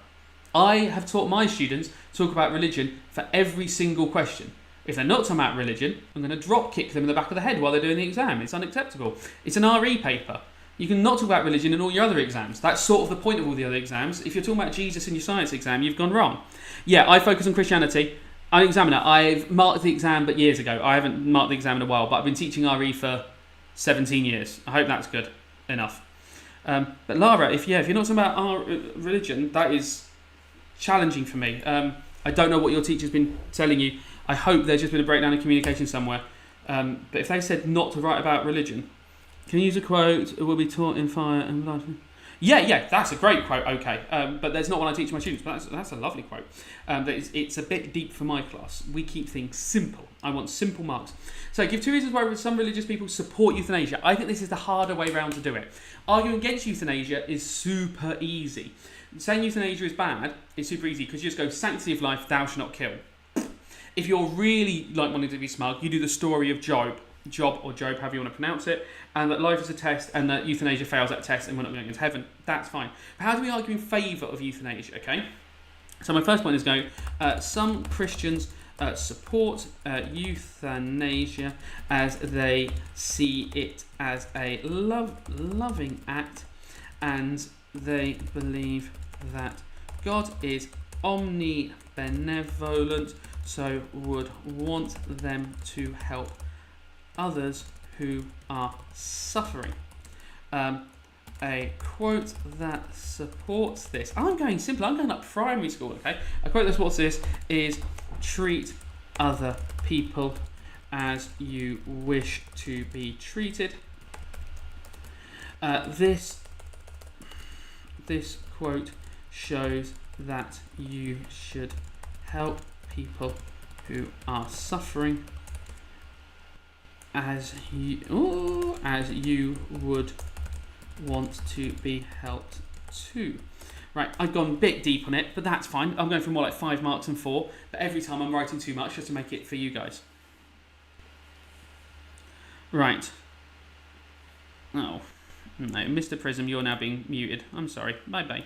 I have taught my students to talk about religion for every single question. If they're not talking about religion, I'm going to drop kick them in the back of the head while they're doing the exam. It's unacceptable. It's an RE paper. You can not talk about religion in all your other exams. That's sort of the point of all the other exams. If you're talking about Jesus in your science exam, you've gone wrong. Yeah, I focus on Christianity. I'm an examiner. I've marked the exam, but years ago. I haven't marked the exam in a while, but I've been teaching RE for 17 years. I hope that's good enough. But Lara, if you're not talking about our religion, that is challenging for me. I don't know what your teacher's been telling you. I hope there's just been a breakdown in communication somewhere. But if they said not to write about religion, can you use a quote? It will be taught in fire and blood. Yeah, that's a great quote. Okay, but there's not one I teach my students. But that's a lovely quote. It's a bit deep for my class. We keep things simple. I want simple marks. So give 2 reasons why some religious people support euthanasia. I think this is the harder way round to do it. Arguing against euthanasia is super easy. Saying euthanasia is bad is super easy because you just go sanctity of life, thou shalt not kill. If you're really like wanting to be smug, you do the story of Job, however you want to pronounce it, and that life is a test and that euthanasia fails that test and we're not going into heaven. That's fine. But how do we argue in favour of euthanasia, okay? So my first point is some Christians support euthanasia as they see it as a loving act, and they believe that God is omnibenevolent, so would want them to help others who are suffering. A quote that supports this. I'm going simple. I'm going up primary school, okay? A quote that supports this is treat other people as you wish to be treated. This quote shows that you should help people who are suffering as you would want to be helped too. Right, I've gone a bit deep on it, but that's fine. I'm going for more like 5 marks and 4, but every time I'm writing too much just to make it for you guys. Right. Oh, no, Mr. Prism, you're now being muted. I'm sorry. Bye-bye.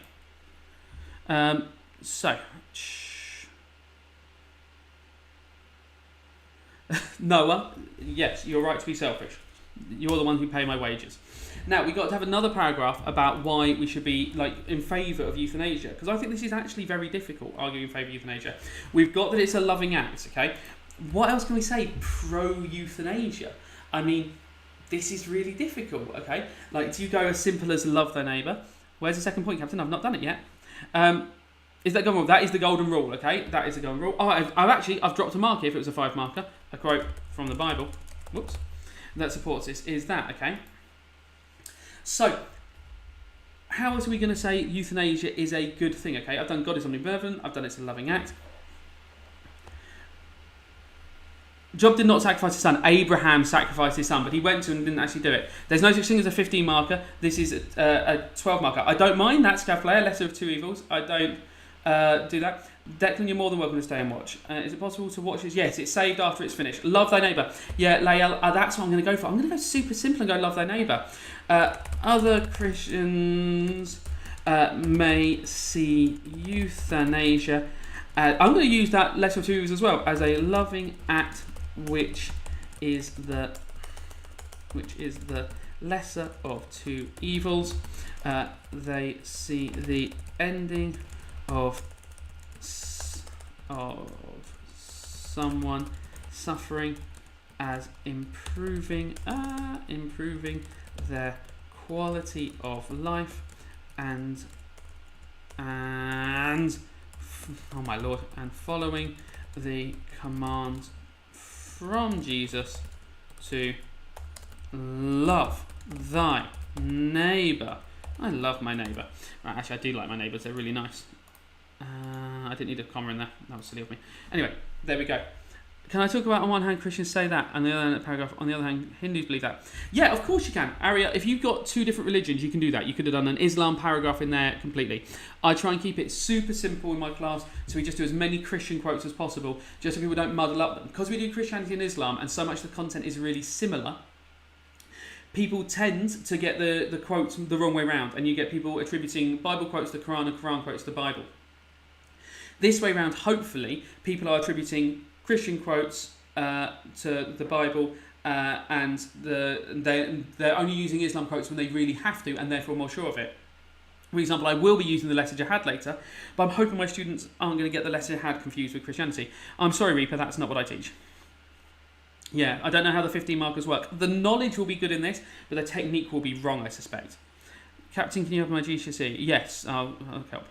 Noah, yes, you're right to be selfish. You're the one who pay my wages. Now, we've got to have another paragraph about why we should be in favour of euthanasia, because I think this is actually very difficult, arguing in favour of euthanasia. We've got that it's a loving act, okay? What else can we say pro-euthanasia? I mean, this is really difficult, okay? Do you go as simple as love thy neighbour? Where's the second point, Captain? I've not done it yet. Is that golden rule? That is the golden rule, okay? That is the golden rule. Oh, I've dropped a mark here if it was a 5 marker. A quote from the Bible. Whoops. That supports this. Is that, okay? So, how else are we going to say euthanasia is a good thing, okay? I've done God is omnibenevolent. I've done it's a loving act. Job did not sacrifice his son. Abraham sacrificed his son, but he went to and didn't actually do it. There's no such thing as a 15 marker. This is a 12 marker. I don't mind that, Scavlair, lesser of 2 evils. I don't do that. Declan, you're more than welcome to stay and watch. Is it possible to watch this? Yes, it's saved after it's finished. Love thy neighbour. Yeah, Lael, that's what I'm going to go for. I'm going to go super simple and go love thy neighbour. Other Christians may see euthanasia. I'm going to use that lesser of 2 evils as well as a loving act, which is the lesser of 2 evils. They see the ending of someone suffering as improving their quality of life and oh my lord, and following the command from Jesus to love thy neighbour. I love my neighbour. Right, actually, I do like my neighbours. They're really nice. I didn't need a comma in there. That was silly of me. Anyway, there we go. Can I talk about, on one hand, Christians say that, and the other hand, paragraph, on the other hand, Hindus believe that? Yeah, of course you can. Arya, if you've got 2 different religions, you can do that. You could have done an Islam paragraph in there completely. I try and keep it super simple in my class, so we just do as many Christian quotes as possible, just so people don't muddle up them. Because we do Christianity and Islam, and so much of the content is really similar, people tend to get the quotes the wrong way round, and you get people attributing Bible quotes to the Quran and Quran quotes to the Bible. This way round, hopefully, people are attributing Christian quotes to the Bible and they're only using Islam quotes when they really have to, and therefore more sure of it. For example, I will be using the letter jihad later, but I'm hoping my students aren't going to get the letter jihad confused with Christianity. I'm sorry, Reaper, that's not what I teach. Yeah, I don't know how the 15 markers work. The knowledge will be good in this, but the technique will be wrong, I suspect. Captain, can you help my GCSE? Yes, I'll help.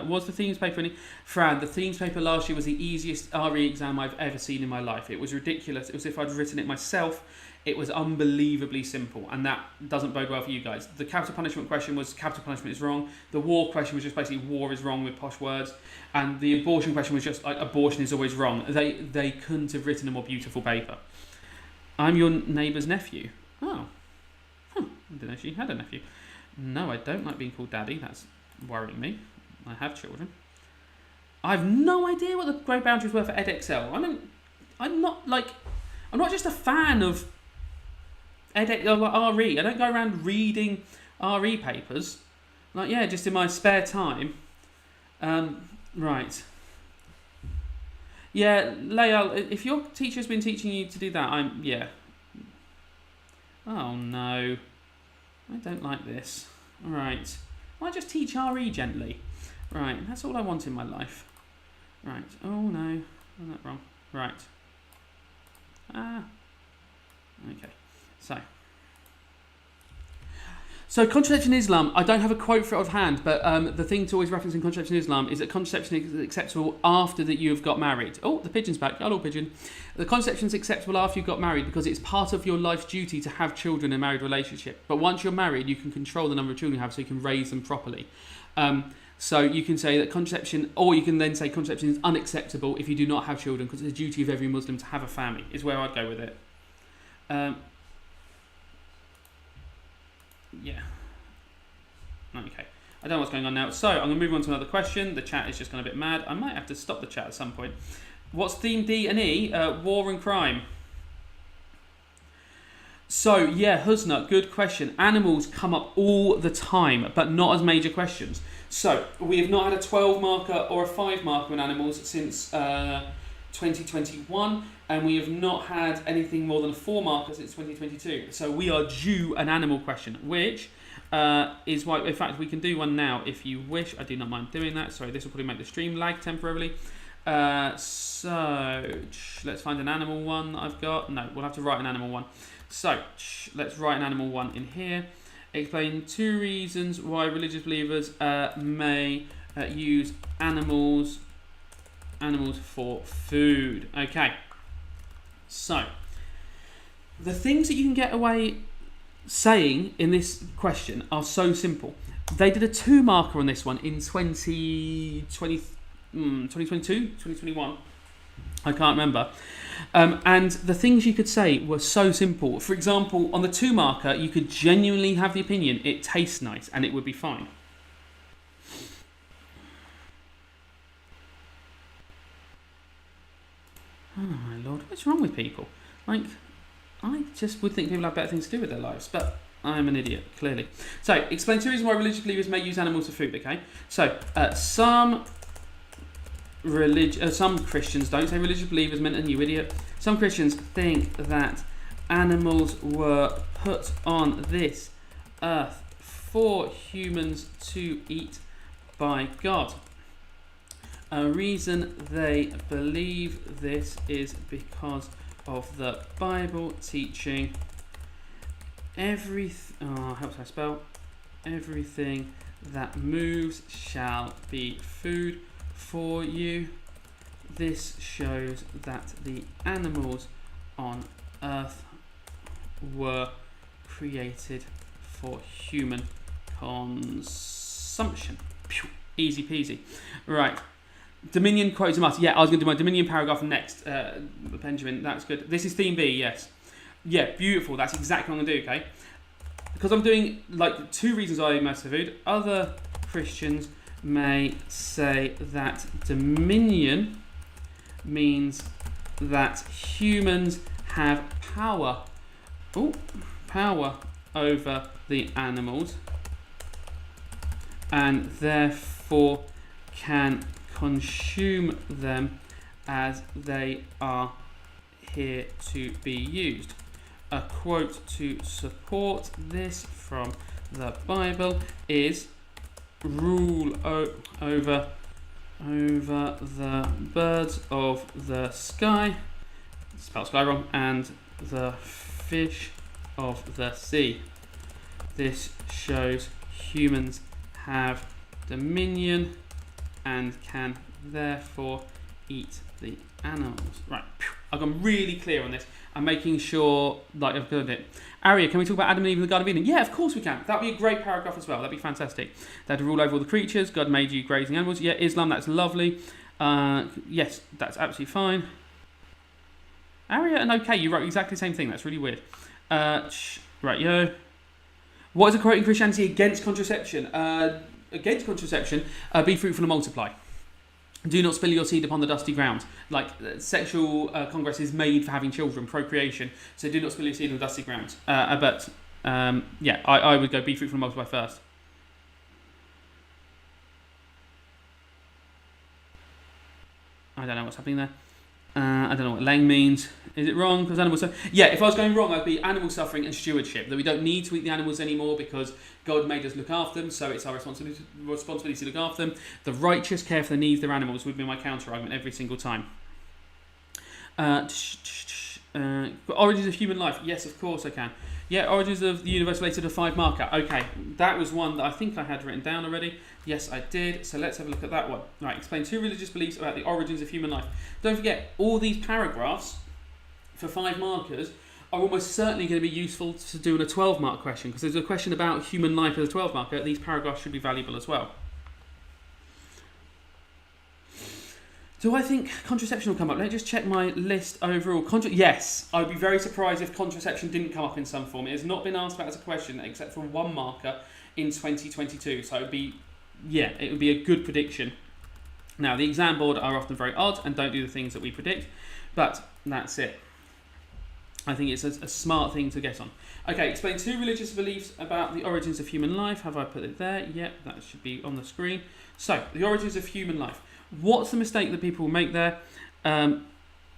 Was the themes paper any? Fran, the themes paper last year was the easiest RE exam I've ever seen in my life. It was ridiculous. It was as if I'd written it myself. It was unbelievably simple, and that doesn't bode well for you guys. The capital punishment question was capital punishment is wrong. The war question was just basically war is wrong with posh words. And the abortion question was just like abortion is always wrong. They couldn't have written a more beautiful paper. I'm your neighbour's nephew. Oh. I didn't know she had a nephew. No, I don't like being called daddy. That's worrying me. I have children. I have no idea what the grade boundaries were for EdXL. I'm not just a fan of RE. I don't go around reading RE papers. Just in my spare time. Right. Yeah, Layal, if your teacher's been teaching you to do that, Oh no. I don't like this. Right. Why just teach RE gently? Right, that's all I want in my life. Right. Oh no. I'm that wrong. Right. Okay. So contraception in Islam, I don't have a quote for it offhand, but the thing to always reference in contraception in Islam is that contraception is acceptable after that you have got married. Oh, the pigeon's back. Hello, pigeon. The contraception is acceptable after you've got married because it's part of your life's duty to have children in a married relationship. But once you're married, you can control the number of children you have so you can raise them properly. So you can say that contraception, or you can then say contraception is unacceptable if you do not have children because it's the duty of every Muslim to have a family, is where I'd go with it. Yeah. Okay. I don't know what's going on now. So I'm going to move on to another question. The chat is just gone a bit mad. I might have to stop the chat at some point. What's theme D and E? War and crime. So, yeah, Husna, good question. Animals come up all the time, but not as major questions. So, we have not had a 12 marker or a 5 marker on animals since 2021, and we have not had anything more than a 4 marker since 2022. So, we are due an animal question, which is why, in fact, we can do one now if you wish. I do not mind doing that. Sorry, this will probably make the stream lag temporarily. So, let's find an animal one that I've got. No, we'll have to write an animal one. So, let's write an animal one in here. Explain 2 reasons why religious believers may use animals for food. Okay. So, the things that you can get away saying in this question are so simple. They did a 2 marker on this one in 2022, 2021. I can't remember. And the things you could say were so simple. For example, on the 2 marker, you could genuinely have the opinion it tastes nice and it would be fine. Oh my lord, what's wrong with people? I just would think people have better things to do with their lives, but I'm an idiot, clearly. So, explain 2 reasons why religious believers may use animals for food, okay? So, some Christians, don't say religious believers, meant you idiot. Some Christians think that animals were put on this earth for humans to eat by God. A reason they believe this is because of the Bible teaching everything that moves shall be food for you. This shows that the animals on earth were created for human consumption. Easy peasy. Right. Dominion quotes a must. Yeah, I was going to do my Dominion paragraph next. Benjamin, that's good. This is theme B, yes. Yeah, beautiful. That's exactly what I'm going to do, okay? Because I'm doing, 2 reasons I must have food. Other Christians may say that dominion means that humans have power over the animals and therefore can consume them as they are here to be used. a quote to support this from the Bible is rule over the birds of the sky, spelled sky wrong, and the fish of the sea. This shows humans have dominion and can therefore eat the animals. Right, I've gone really clear on this. I'm making sure like I've got it. Aria, can we talk about Adam and Eve in the Garden of Eden? Yeah, of course we can. That'd be a great paragraph as well. That'd be fantastic. They had to rule over all the creatures. God made you grazing animals. Yeah, Islam, that's lovely. Yes, that's absolutely fine. Aria and okay, you wrote exactly the same thing. That's really weird. Right, yo. What is a quote in Christianity against contraception? Against contraception, be fruitful and multiply. Do not spill your seed upon the dusty ground. Like, sexual congress is made for having children, procreation. So do not spill your seed on the dusty ground. Yeah, I would go be fruitful and multiply first. I don't know what's happening there. I don't know what laying means. Is it wrong? Because animals suffering? Yeah, if I was going wrong, I'd be animal suffering and stewardship. That we don't need to eat the animals anymore because God made us look after them, so it's our responsibility to look after them. The righteous care for the needs of their animals would be my counter-argument every single time. Origins of human life. Yes, of course I can. Yeah, origins of the universe related to 5 marker. Okay, that was one that I think I had written down already. Yes, I did. So let's have a look at that one. Right, explain 2 religious beliefs about the origins of human life. Don't forget, all these paragraphs for 5 markers are almost certainly going to be useful to do in a 12-mark question, because there's a question about human life as a 12 marker. These paragraphs should be valuable as well. Do I think contraception will come up? Let me just check my list overall. Yes, I'd be very surprised if contraception didn't come up in some form. It has not been asked about as a question except for 1 marker in 2022. So it would be a good prediction. Now, the exam board are often very odd and don't do the things that we predict, but that's it. I think it's a smart thing to get on. Okay, explain 2 religious beliefs about the origins of human life. Have I put it there? Yep, that should be on the screen. So, the origins of human life. What's the mistake that people make there?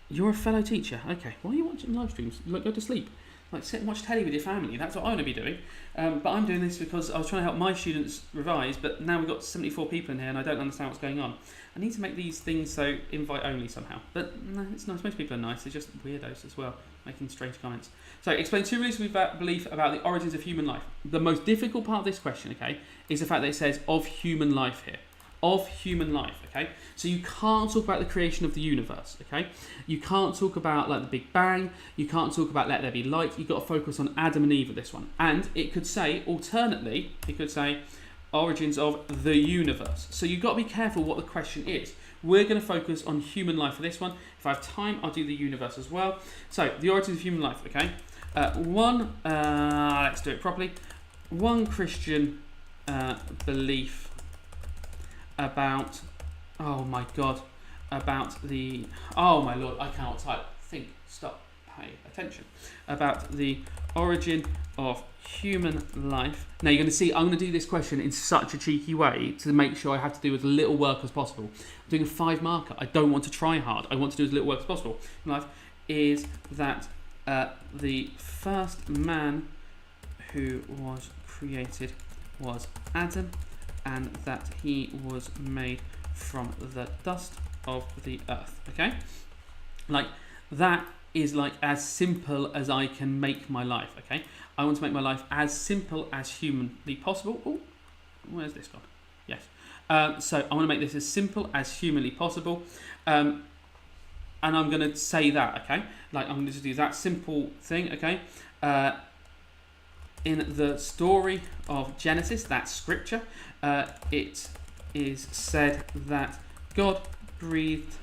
You're a fellow teacher. Okay, why are you watching live streams? Look, go to sleep. Like, sit and watch telly with your family. That's what I want to be doing. But I'm doing this because I was trying to help my students revise, but now we've got 74 people in here and I don't understand what's going on. I need to make these things so invite only somehow. But no, it's nice. Most people are nice. They're just weirdos as well, making strange comments. So, explain 2 religious beliefs about the origins of human life. The most difficult part of this question, okay, is the fact that it says of human life here. Of human life, okay? So you can't talk about the creation of the universe, okay? You can't talk about like the Big Bang. You can't talk about let there be light. You've got to focus on Adam and Eve with this one. And it could say, alternately, it could say origins of the universe. So you've got to be careful what the question is. We're going to focus on human life for this one. If I have time, I'll do the universe as well. So the origins of human life, okay? Let's do it properly. 1 Christian belief about, oh my God, about the, oh my Lord, I cannot type, think, stop, pay attention, about the origin of human life. Now you're going to see, I'm going to do this question in such a cheeky way to make sure I have to do as little work as possible. I'm doing a 5 marker. I don't want to try hard. I want to do as little work as possible. Life is that the first man who was created was Adam, and that he was made from the dust of the earth, okay? Like, that is like as simple as I can make my life, okay? I want to make my life as simple as humanly possible. Oh, where's this gone? Yes. So I want to make this as simple as humanly possible. And I'm going to say that, okay? Like, I'm going to just do that simple thing, okay? In the story of Genesis, that's scripture, it is said that God breathed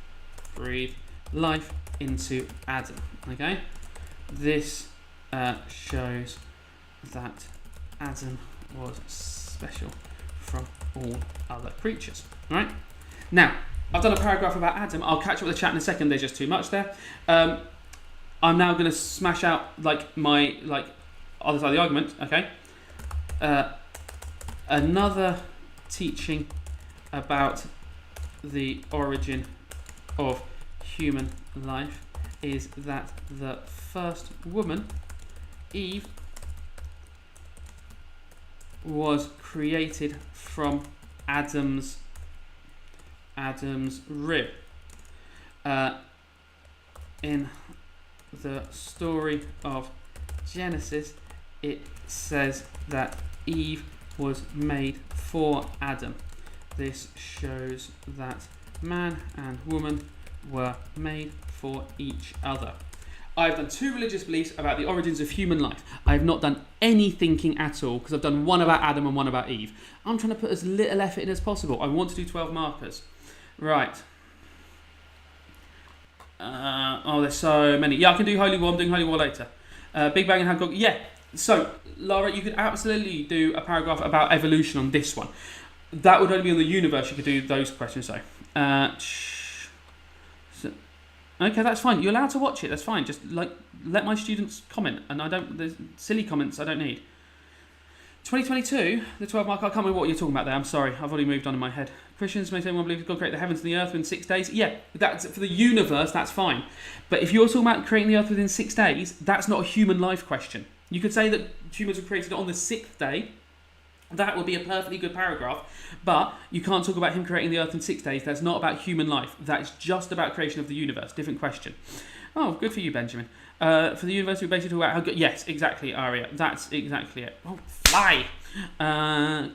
life into Adam. Okay, this shows that Adam was special from all other creatures. All right. Now, I've done a paragraph about Adam. I'll catch up with the chat in a second. There's just too much there. I'm now going to smash out my other side of the argument. Okay. Another teaching about the origin of human life is that the first woman Eve was created from Adam's rib. In the story of Genesis, it says that Eve was made for Adam. This shows that man and woman were made for each other. I've done 2 religious beliefs about the origins of human life. I have not done any thinking at all because I've done one about Adam and one about Eve. I'm trying to put as little effort in as possible. I want to do 12 markers. Right. There's so many. Yeah, I can do Holy War. I'm doing Holy War later. Big Bang and Hancock. Yeah. So, Lara, you could absolutely do a paragraph about evolution on this one. That would only be on the universe. You could do those questions, though. Okay, that's fine. You're allowed to watch it. That's fine. Just let my students comment, and there's silly comments I don't need. 2022, the 12 mark. I can't remember what you're talking about there. I'm sorry. I've already moved on in my head. Christians may say one believes God created the heavens and the earth within 6 days. Yeah, that's for the universe. That's fine. But if you're talking about creating the earth within 6 days, that's not a human life question. You could say that humans were created on the 6th day. That would be a perfectly good paragraph, but you can't talk about him creating the earth in 6 days. That's not about human life. That's just about creation of the universe. Different question. Oh, good for you, Benjamin. For the universe, we basically talk about how good... Yes, exactly, Aria. That's exactly it. Oh, fly!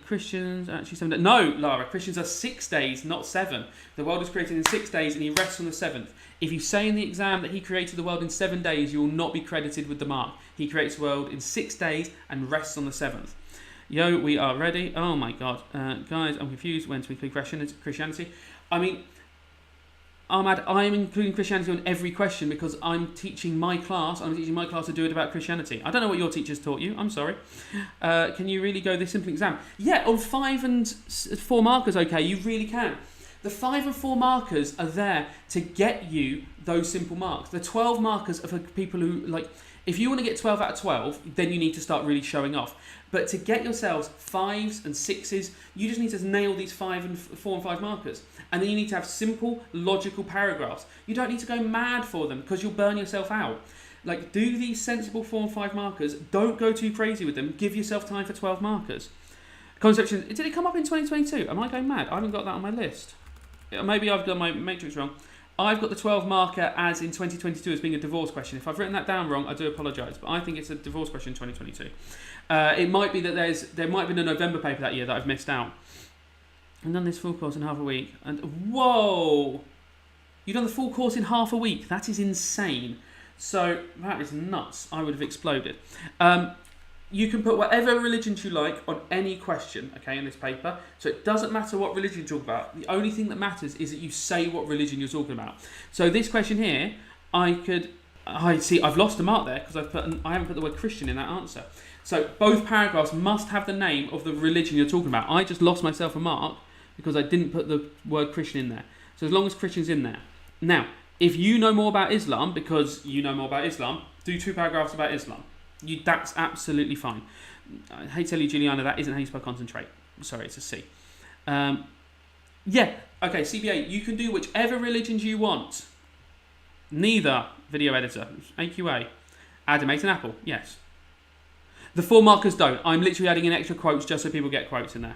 Christians actually 7 days. No, Lara, Christians are 6 days, not 7. The world was created in 6 days and he rests on the 7th. If you say in the exam that he created the world in 7 days, you will not be credited with the mark. He creates the world in 6 days and rests on the 7th. Yo, we are ready. Oh my god. Guys, I'm confused when to include Christianity. I mean, Ahmad, I'm including Christianity on every question because I'm teaching my class. I'm teaching my class to do it about Christianity. I don't know what your teachers taught you. I'm sorry. Can you really go this simple exam? Yeah, on 5 and 4 markers, okay, you really can. The 5 and 4 markers are there to get you those simple marks. The 12 markers are for people who, like, if you want to get 12 out of 12, then you need to start really showing off. But to get yourselves 5s and 6s, you just need to nail these 4 and 5 markers. And then you need to have simple, logical paragraphs. You don't need to go mad for them because you'll burn yourself out. Like, do these sensible 4 and 5 markers. Don't go too crazy with them. Give yourself time for 12 markers. Contraception, did it come up in 2022? Am I going mad? I haven't got that on my list. Maybe I've got my matrix wrong. I've got the 12 marker as in 2022 as being a divorce question. If I've written that down wrong, I do apologise, but I think it's a divorce question in 2022. It might be that there might have been a November paper that year that I've missed out. I've done this full course in half a week. And whoa! You've done the full course in half a week. That is insane. So, that is nuts. I would have exploded. You can put whatever religions you like on any question, okay, in this paper. So it doesn't matter what religion you talk about. The only thing that matters is that you say what religion you're talking about. So this question here, I've lost a mark there because I haven't put the word Christian in that answer. So both paragraphs must have the name of the religion you're talking about. I just lost myself a mark because I didn't put the word Christian in there. So as long as Christian's in there. Now, if you know more about Islam, because you know more about Islam, do 2 paragraphs about Islam. That's absolutely fine. I hate to tell you, Juliana, that isn't how you spell concentrate. Sorry, it's a C. Yeah, okay, CBA, you can do whichever religions you want. Neither video editor. AQA. Adam ate an apple, yes. The 4 markers don't. I'm literally adding in extra quotes just so people get quotes in there.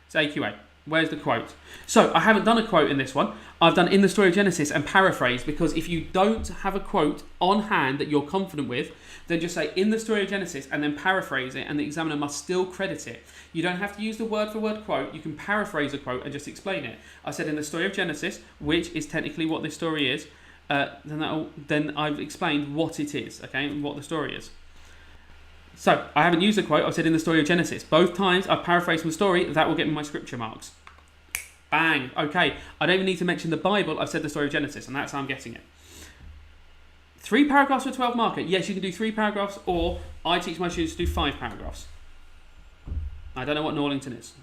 It's AQA. Where's the quote? So, I haven't done a quote in this one. I've done in the story of Genesis and paraphrase, because if you don't have a quote on hand that you're confident with, then just say in the story of Genesis and then paraphrase it, and the examiner must still credit it. You don't have to use the word for word quote. You can paraphrase a quote and just explain it. I said in the story of Genesis, which is technically what this story is, then I've explained what it is, okay, and what the story is. So, I haven't used a quote. I've said in the story of Genesis. Both times I've paraphrased from the story. That will get me my scripture marks. Bang. Okay. I don't even need to mention the Bible. I've said the story of Genesis, and that's how I'm getting it. 3 paragraphs for 12 marker. Yes, you can do 3 paragraphs, or I teach my students to do 5 paragraphs. I don't know what Norlington is.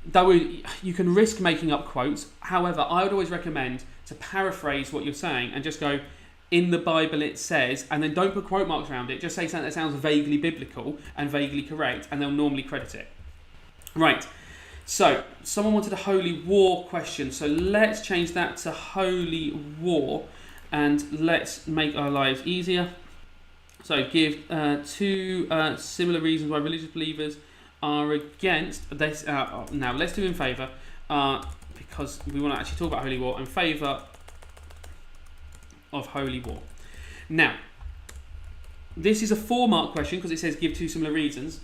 Though you can risk making up quotes. However, I would always recommend to paraphrase what you're saying and just go, in the Bible it says, and then don't put quote marks around it. Just say something that sounds vaguely biblical and vaguely correct, and they'll normally credit it. Right. So, someone wanted a holy war question. So let's change that to holy war, and let's make our lives easier. So give two similar reasons why religious believers are against this. Now let's do in favour, because we want to actually talk about holy war. In favour of holy war. Now, this is a 4-mark question because it says give 2 similar reasons.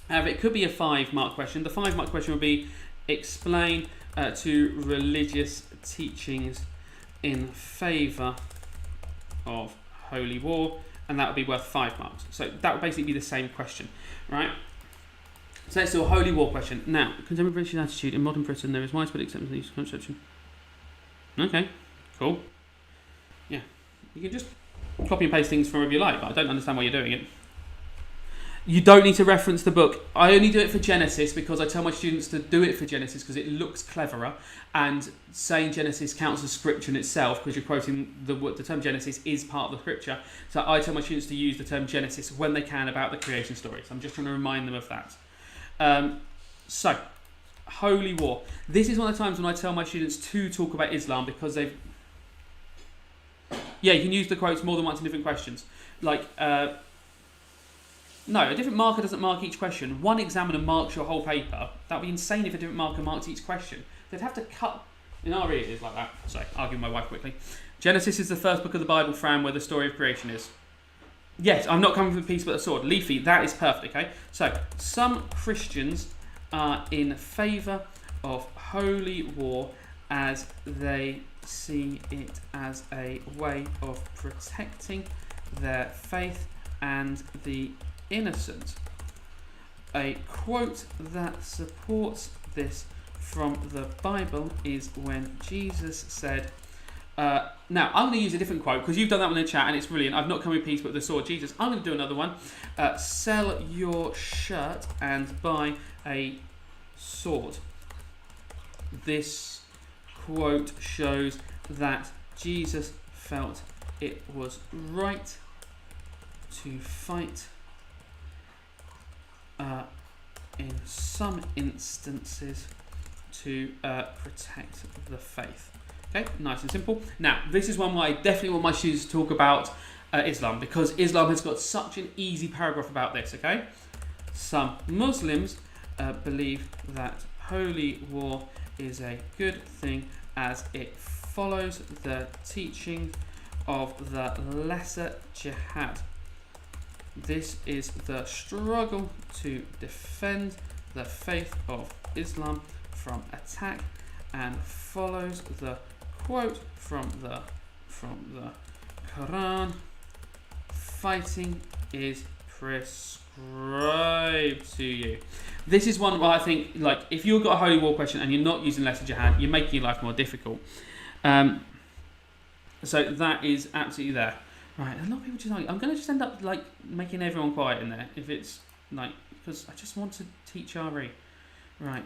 However, it could be a 5-mark question. The 5-mark question would be explain 2 religious teachings in favour of holy war, and that would be worth 5 marks. So that would basically be the same question, right? So let's do a holy war question. Now, contemporary British attitude in modern Britain, there is widespread acceptance of the use of contraception. Okay, cool. Yeah, you can just copy and paste things from wherever you like, but I don't understand why you're doing it. You don't need to reference the book. I only do it for Genesis because I tell my students to do it for Genesis because it looks cleverer, and saying Genesis counts as scripture in itself because you're quoting the term Genesis is part of the scripture. So I tell my students to use the term Genesis when they can about the creation story. So I'm just trying to remind them of that. So, holy war. This is one of the times when I tell my students to talk about Islam because they've... Yeah, you can use the quotes more than once in different questions. Like... No, a different marker doesn't mark each question. One examiner marks your whole paper. That would be insane if a different marker marks each question. They'd have to cut... In RE it is like that. Sorry, argue with my wife quickly. Genesis is the first book of the Bible, Fran, where the story of creation is. Yes, I'm not coming for peace but a sword. Leafy, that is perfect, okay? So, some Christians are in favour of holy war as they see it as a way of protecting their faith and the innocent. A quote that supports this from the Bible is when Jesus said, now I'm going to use a different quote because you've done that one in the chat and it's brilliant. I've not come with peace but with the sword, Jesus. I'm going to do another one. Sell your shirt and buy a sword. This quote shows that Jesus felt it was right to fight in some instances to protect the faith. Okay, nice and simple. Now, this is one where I definitely want my students to talk about Islam because Islam has got such an easy paragraph about this, okay? Some Muslims believe that holy war is a good thing as it follows the teaching of the lesser jihad. This is the struggle to defend the faith of Islam from attack and follows the quote from the Quran. Fighting is prescribed to you. This is one where I think, like, if you've got a holy war question and you're not using lesser jihad, you're making your life more difficult. So that is absolutely there. Right, a lot of people just like, I'm going to just end up like making everyone quiet in there if it's like, because I just want to teach RE. Right.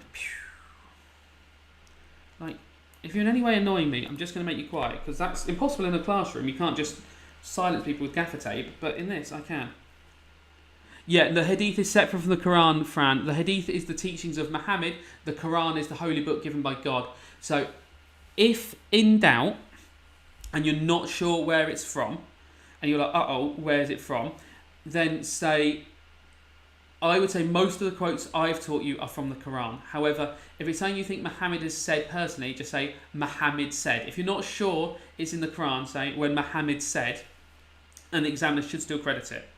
Like, if you're in any way annoying me, I'm just going to make you quiet because that's impossible in a classroom. You can't just silence people with gaffer tape, but in this I can. Yeah, the Hadith is separate from the Quran, Fran. The Hadith is the teachings of Muhammad. The Quran is the holy book given by God. So, if in doubt and you're not sure where it's from, and you're like, uh-oh, where is it from? Then I would say most of the quotes I've taught you are from the Quran. However, if it's something you think Muhammad has said personally, just say Muhammad said. If you're not sure it's in the Quran, say when Muhammad said, and the examiner should still credit it.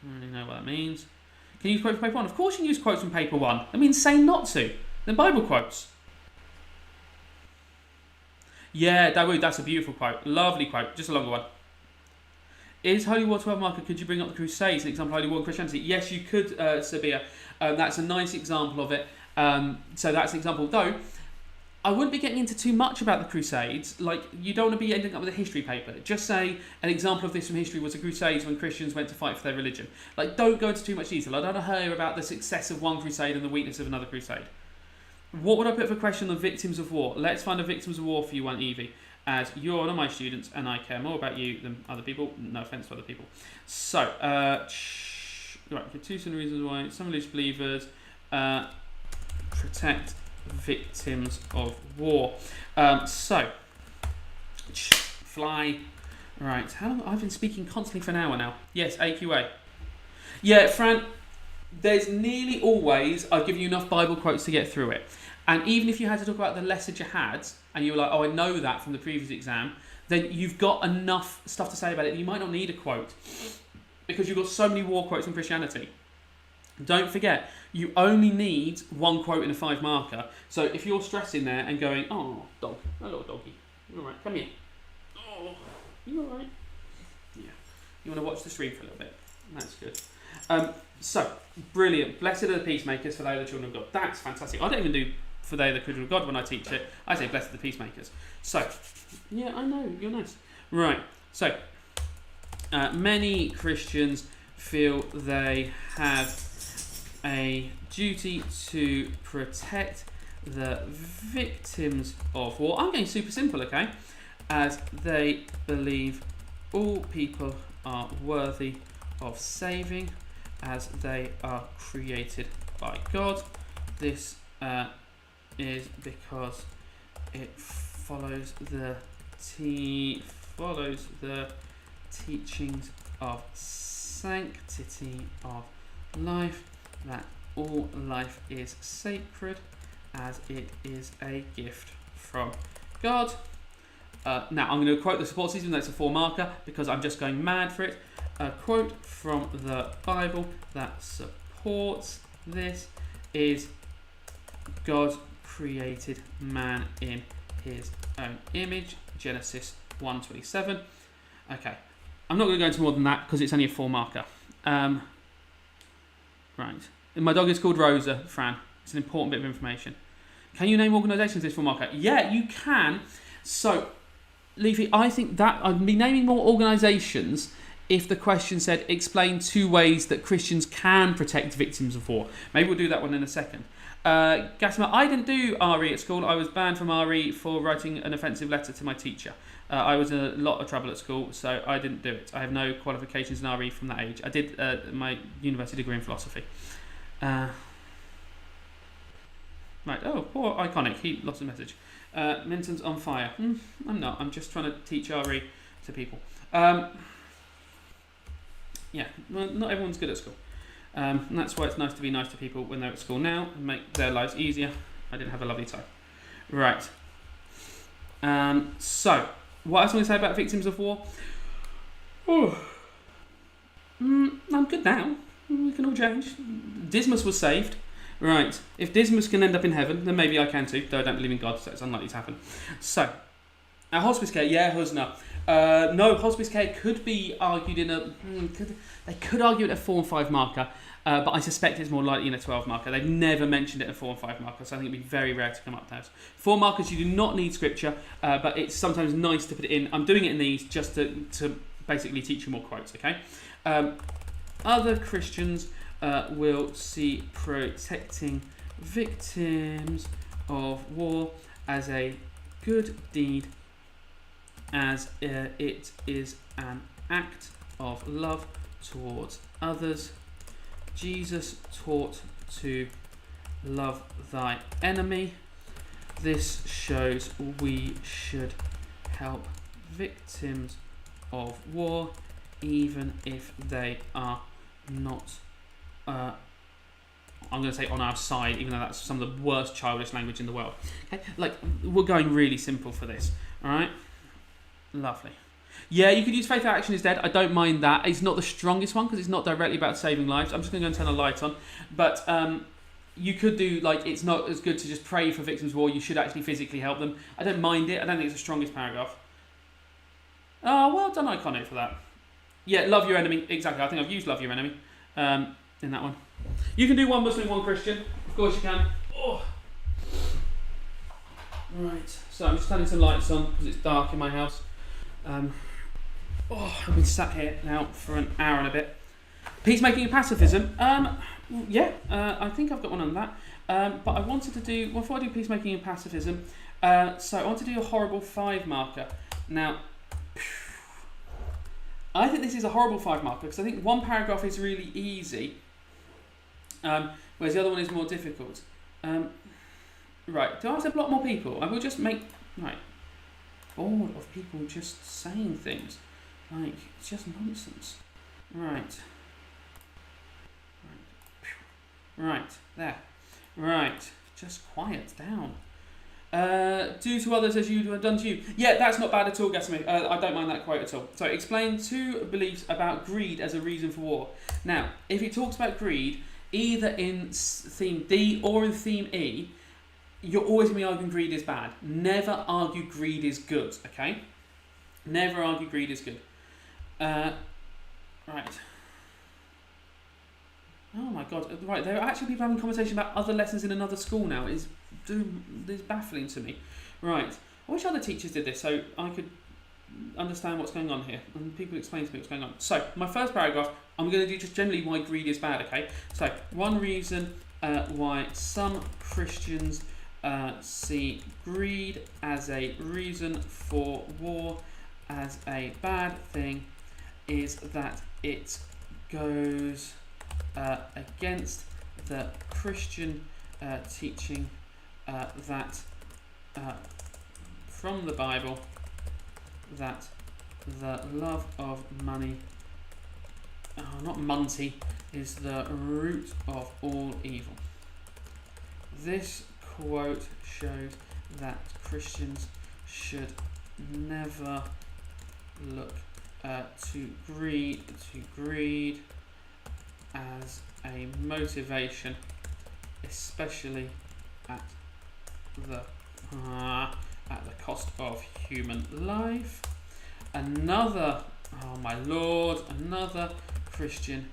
I don't really know what that means. Can you use quotes from paper 1? Of course you can use quotes from paper 1. I mean, say not to. Then Bible quotes. Yeah, Dawood, that's a beautiful quote. Lovely quote. Just a longer one. Is Holy War 12 marker? Could you bring up the Crusades, an example of Holy War in Christianity? Yes, you could, Sabia. That's a nice example of it. So that's an example. Though, I wouldn't be getting into too much about the Crusades. Like, you don't want to be ending up with a history paper. Just say an example of this from history was the Crusades when Christians went to fight for their religion. Like, don't go into too much detail. I don't want to hear about the success of one crusade and the weakness of another crusade. What would I put for question on victims of war? Let's find a victims of war for you one, Evie, as you're one of my students and I care more about you than other people. No offence to other people. So, right, 2 reasons why some religious believers protect victims of war. So, fly. Right, how long? I've been speaking constantly for an hour now. Yes, AQA. Yeah, Fran, there's nearly always, I've given you enough Bible quotes to get through it. And even if you had to talk about the lesser jihad, and you were like, oh, I know that from the previous exam, then you've got enough stuff to say about it. You might not need a quote, because you've got so many war quotes in Christianity. Don't forget, you only need one quote in a 5-marker. So if you're stressing there and going, oh, dog, my little doggy, you all right? Come here. Oh, you all right? Yeah. You want to watch the stream for a little bit? That's good. So, brilliant. Blessed are the peacemakers, for they are the children of God. That's fantastic. I don't even do for they are the children of God when I teach it. I say blessed are the peacemakers. So, yeah, I know, you're nice. Right, so, many Christians feel they have a duty to protect the victims of war. I'm going super simple, okay? As they believe all people are worthy of saving, as they are created by God. This is because it follows the teachings of sanctity of life, that all life is sacred, as it is a gift from God. Now, I'm going to quote the support even though it's a 4-marker, because I'm just going mad for it. A quote from the Bible that supports this is, God created man in his own image, Genesis 1:27. Okay, I'm not going to go into more than that because it's only a 4-marker. Right, my dog is called Rosa, Fran. It's an important bit of information. Can you name organisations this 4-marker? Yeah, you can. So, Leafy, I think that I'd be naming more organisations if the question said, explain 2 ways that Christians can protect victims of war. Maybe we'll do that one in a second. Gatimer, I didn't do RE at school. I was banned from RE for writing an offensive letter to my teacher. I was in a lot of trouble at school, so I didn't do it. I have no qualifications in RE from that age. I did my university degree in philosophy. Right, oh, poor Iconic, he lost a message. Minton's on fire. I'm not, I'm just trying to teach RE to people. Yeah, well, not everyone's good at school. And that's why it's nice to be nice to people when they're at school now and make their lives easier. I didn't have a lovely time. Right. So, what else am I going to say about victims of war? I'm good now. We can all change. Dismas was saved. Right. If Dismas can end up in heaven, then maybe I can too, though I don't believe in God, so it's unlikely to happen. So, hospice care, yeah, Husna. No, hospice care could be argued in a... They could argue it a 4 and 5 marker, but I suspect it's more likely in a 12 marker. They've never mentioned it in a 4 and 5 marker, so I think it'd be very rare to come up with those. 4 markers, you do not need scripture, but it's sometimes nice to put it in. I'm doing it in these just to basically teach you more quotes, okay? Other Christians will see protecting victims of war as a good deed, as it is an act of love towards others. Jesus taught to love thy enemy. This shows we should help victims of war, even if they are not, I'm going to say on our side, even though that's some of the worst childish language in the world. Okay? Like, we're going really simple for this, alright? Lovely. Yeah, you could use faith without action is dead. I don't mind that. It's not the strongest one because it's not directly about saving lives. I'm just going to go and turn a light on. But you could do, like, it's not as good to just pray for victims of war. You should actually physically help them. I don't mind it. I don't think it's the strongest paragraph. Oh, well done, Iconic, for that. Yeah, love your enemy. Exactly. I think I've used love your enemy in that one. You can do 1 Muslim, 1 Christian. Of course you can. Oh. Right. So I'm just turning some lights on because it's dark in my house. I've been sat here now for an hour and a bit. Peacemaking and pacifism. I think I've got one on that. But I wanted to do, before I do peacemaking and pacifism, so I want to do a horrible 5 marker. Now, I think this is a horrible 5 marker because I think 1 paragraph is really easy. Whereas the other one is more difficult. Right, do I have to block more people? I will just make... Right. Bored of people just saying things. Like, it's just nonsense. Right. Right, there. Right, just quiet down. Do to others as you have done to you. Yeah, that's not bad at all, Gatsby. I don't mind that quote at all. So, explain 2 beliefs about greed as a reason for war. Now, if it talks about greed, either in theme D or in theme E, you're always going to be arguing greed is bad. Never argue greed is good, okay? Never argue greed is good. Right. Oh my God! Right, there are actually people having a conversation about other lessons in another school now. It's baffling to me. Right, I wish other teachers did this so I could understand what's going on here and people explain to me what's going on. So, my first paragraph, I'm going to do just generally why greed is bad. Okay, so one reason why some Christians see greed as a reason for war as a bad thing is that it goes against the Christian teaching that from the Bible that the love of money, not Monty, is the root of all evil. This quote shows that Christians should never look to greed as a motivation, especially at the cost of human life. Another Christian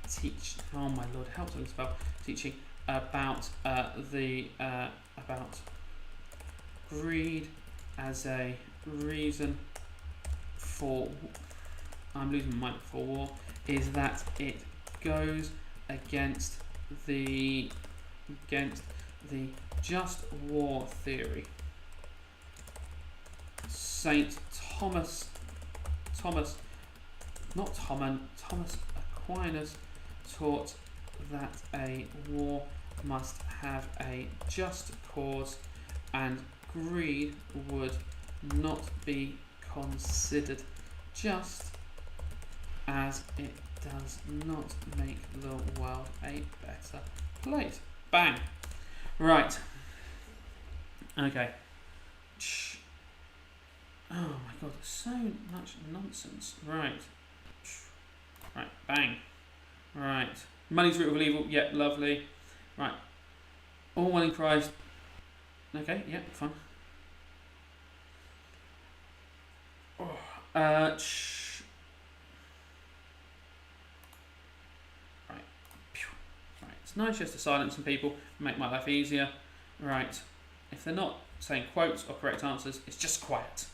teaching about about greed as a reason for war is that it goes against the just war theory. Saint Thomas Aquinas taught that a war must have a just cause and greed would not be considered just, as it does not make the world a better place. Bang. Right. Okay. Oh my God, so much nonsense. Right. Right, bang. Right. Money's root of evil. Yep, lovely. Right. All one in Christ. Okay, yep, fine. Right. Right. It's nice just to silence some people, make my life easier. Right. If they're not saying quotes or correct answers, it's just quiet.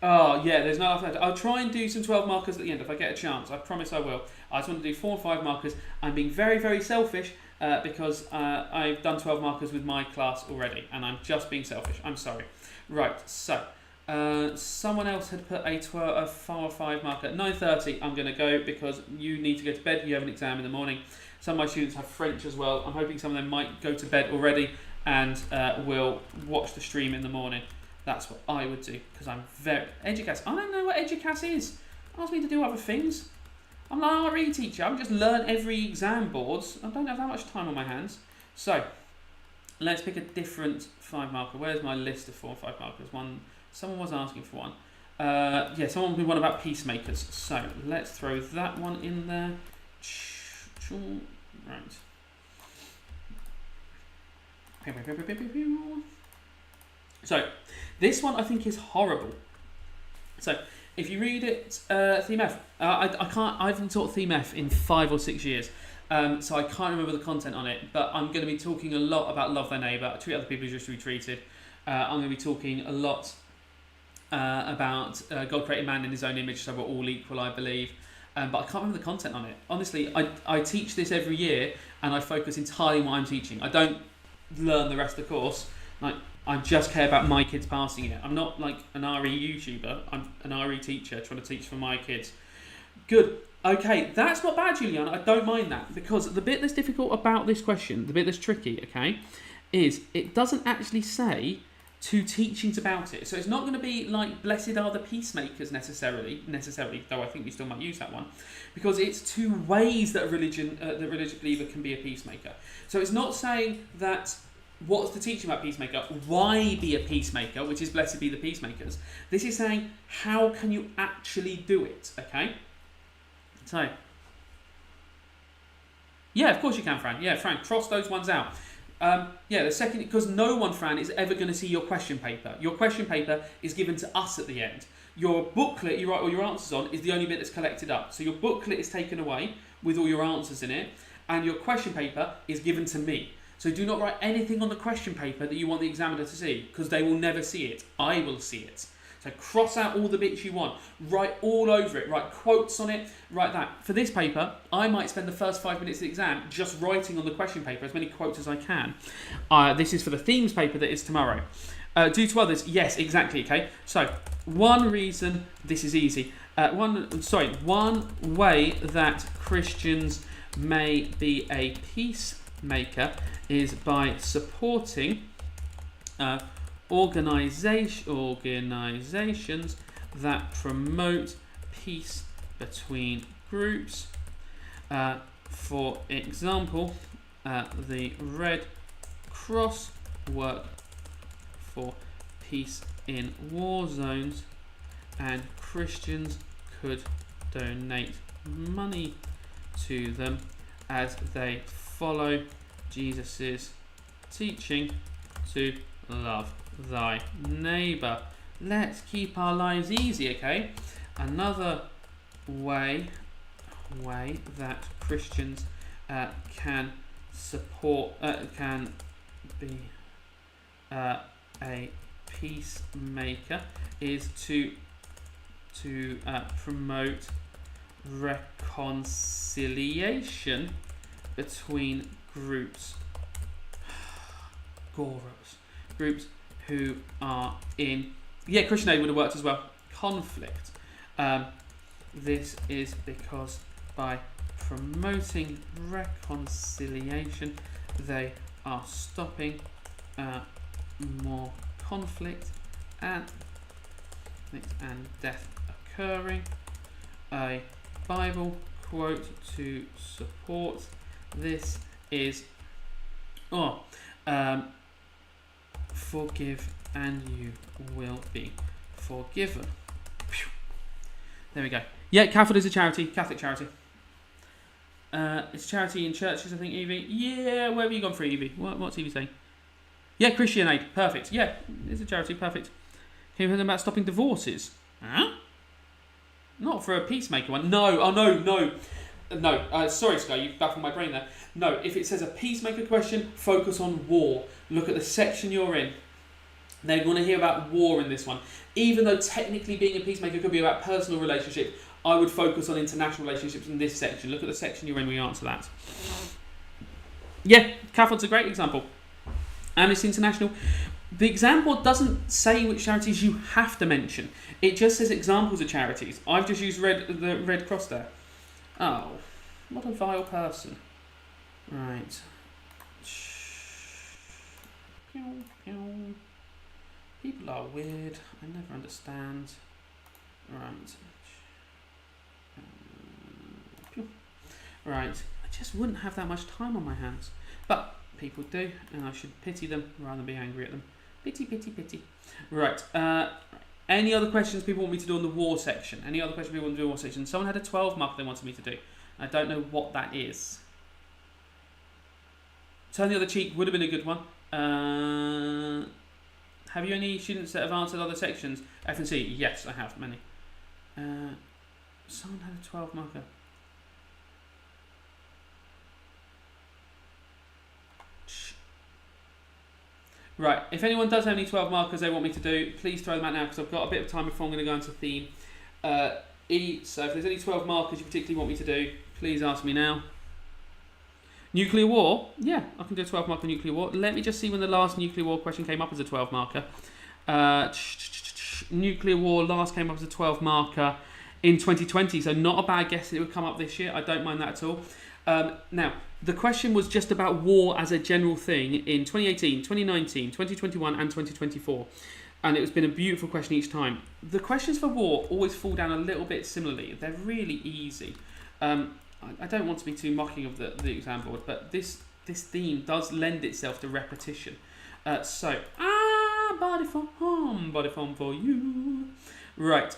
Oh, yeah, there's no left. I'll try and do some 12 markers at the end if I get a chance. I promise I will. I just want to do 4 and 5 markers. I'm being very, very selfish because I've done 12 markers with my class already, and I'm just being selfish. I'm sorry. Right, so someone else had put a 4 or 5 marker at 9:30. I'm going to go because you need to go to bed. You have an exam in the morning. Some of my students have French as well. I'm hoping some of them might go to bed already and will watch the stream in the morning. That's what I would do because I'm very... Educas. I don't know what Educas is. Ask me to do other things. I'm an RE teacher. I just learn every exam boards. I don't have that much time on my hands. So, let's pick a different 5 marker. Where's my list of 4 and 5 markers? Someone was asking for one. Yeah, someone with one about peacemakers. So, let's throw that one in there. Right. So, this one I think is horrible. So, if you read it, Theme F, I haven't taught Theme F in 5 or 6 years, so I can't remember the content on it, but I'm going to be talking a lot about love thy neighbour, treat other people as you wish to be treated. I'm going to be talking a lot about God created man in his own image, so we're all equal, I believe. But I can't remember the content on it. Honestly, I teach this every year, and I focus entirely on what I'm teaching. I don't learn the rest of the course. I just care about my kids passing it. I'm not like an RE YouTuber. I'm an RE teacher trying to teach for my kids. Good. Okay, that's not bad, Juliana. I don't mind that, because the bit that's difficult about this question, the bit that's tricky, okay, is it doesn't actually say two teachings about it. So it's not going to be like blessed are the peacemakers necessarily, though I think we still might use that one, because it's two ways that a religious believer can be a peacemaker. So it's not saying that what's the teaching about peacemaker, why be a peacemaker, which is blessed be the peacemakers. This is saying how can you actually do it, okay? So, yeah, of course you can, Fran. Yeah, Fran, cross those ones out. The second, because no one, Fran, is ever going to see your question paper. Your question paper is given to us at the end. Your booklet you write all your answers on is the only bit that's collected up. So your booklet is taken away with all your answers in it, and your question paper is given to me. So do not write anything on the question paper that you want the examiner to see, because they will never see it. I will see it. So cross out all the bits you want. Write all over it. Write quotes on it. Write that. For this paper, I might spend the first 5 minutes of the exam just writing on the question paper as many quotes as I can. This is for the themes paper that is tomorrow. Due to others, yes, exactly. Okay. So one reason this is easy. One way that Christians may be a peacemaker is by supporting organizations that promote peace between groups. For example, the Red Cross work for peace in war zones, and Christians could donate money to them as they follow Jesus' teaching to love thy neighbour. Let's keep our lives easy, okay? Another way that Christians can be a peacemaker is to promote reconciliation between groups who are in, Christian aid would have worked as well, conflict. This is because by promoting reconciliation, they are stopping more conflict and death occurring. A Bible quote to support this is forgive and you will be forgiven. There we go. Yeah, Catholic is a charity, Catholic charity. It's charity in churches, I think, Evie. Yeah, where have you gone for, Evie? What's Evie saying? Yeah, Christian aid, perfect. Yeah, it's a charity, perfect. Can you hear them about stopping divorces? Huh? Not for a peacemaker one. No, no. Sorry, Sky, you've baffled my brain there. No, if it says a peacemaker question, focus on war. Look at the section you're in. They're going to hear about war in this one. Even though technically being a peacemaker could be about personal relationships, I would focus on international relationships in this section. Look at the section you're in when we answer that. Yeah, CAFOD's a great example. Amnesty International. The example doesn't say which charities you have to mention. It just says examples of charities. I've just used the Red Cross there. Oh, what a vile person. Right. People are weird. I never understand. Right. Right. I just wouldn't have that much time on my hands. But people do, and I should pity them rather than be angry at them. Pity, pity, pity. Right. Any other questions people want me to do on the war section? Any other questions people want to do on the war section? Someone had a 12 mark they wanted me to do. I don't know what that is. Turn the other cheek would have been a good one. Have you any students that have answered other sections? F and C? Yes, I have many. Someone had a 12 marker. Right, if anyone does have any 12 markers they want me to do, please throw them out now because I've got a bit of time before I'm going to go into theme. So if there's any 12 markers you particularly want me to do, please ask me now. Nuclear war? Yeah, I can do a 12 marker nuclear war. Let me just see when the last nuclear war question came up as a 12 marker. Nuclear war last came up as a 12 marker in 2020, so not a bad guess that it would come up this year. I don't mind that at all. Now, the question was just about war as a general thing in 2018, 2019, 2021 and 2024. And it's been a beautiful question each time. The questions for war always fall down a little bit similarly. They're really easy. I don't want to be too mocking of the exam board, but this theme does lend itself to repetition. Body form for you. Right.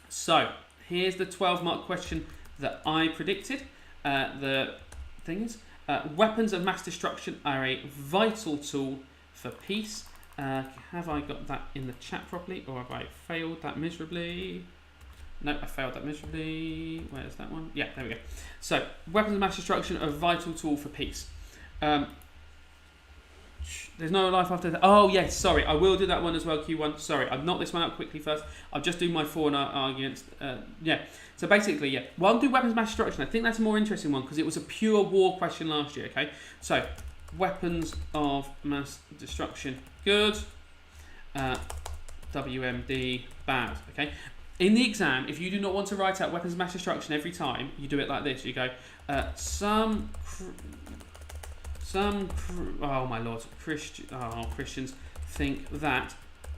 So here's the 12-mark question that I predicted. The thing is, weapons of mass destruction are a vital tool for peace. Have I got that in the chat properly, or have I failed that miserably? No, I failed that miserably. Where's that one? Yeah, there we go. So, weapons of mass destruction are a vital tool for peace. There's no life after that. Oh, yes, sorry. I will do that one as well, Q1. Sorry, I'll knock this one out quickly first. I'll just do my 4 arguments. So basically, yeah. Well, I'll do weapons of mass destruction. I think that's a more interesting one because it was a pure war question last year, okay? So, weapons of mass destruction, good. WMD, bad, okay? In the exam, if you do not want to write out weapons of mass destruction every time, you do it like this. You go, Christians think that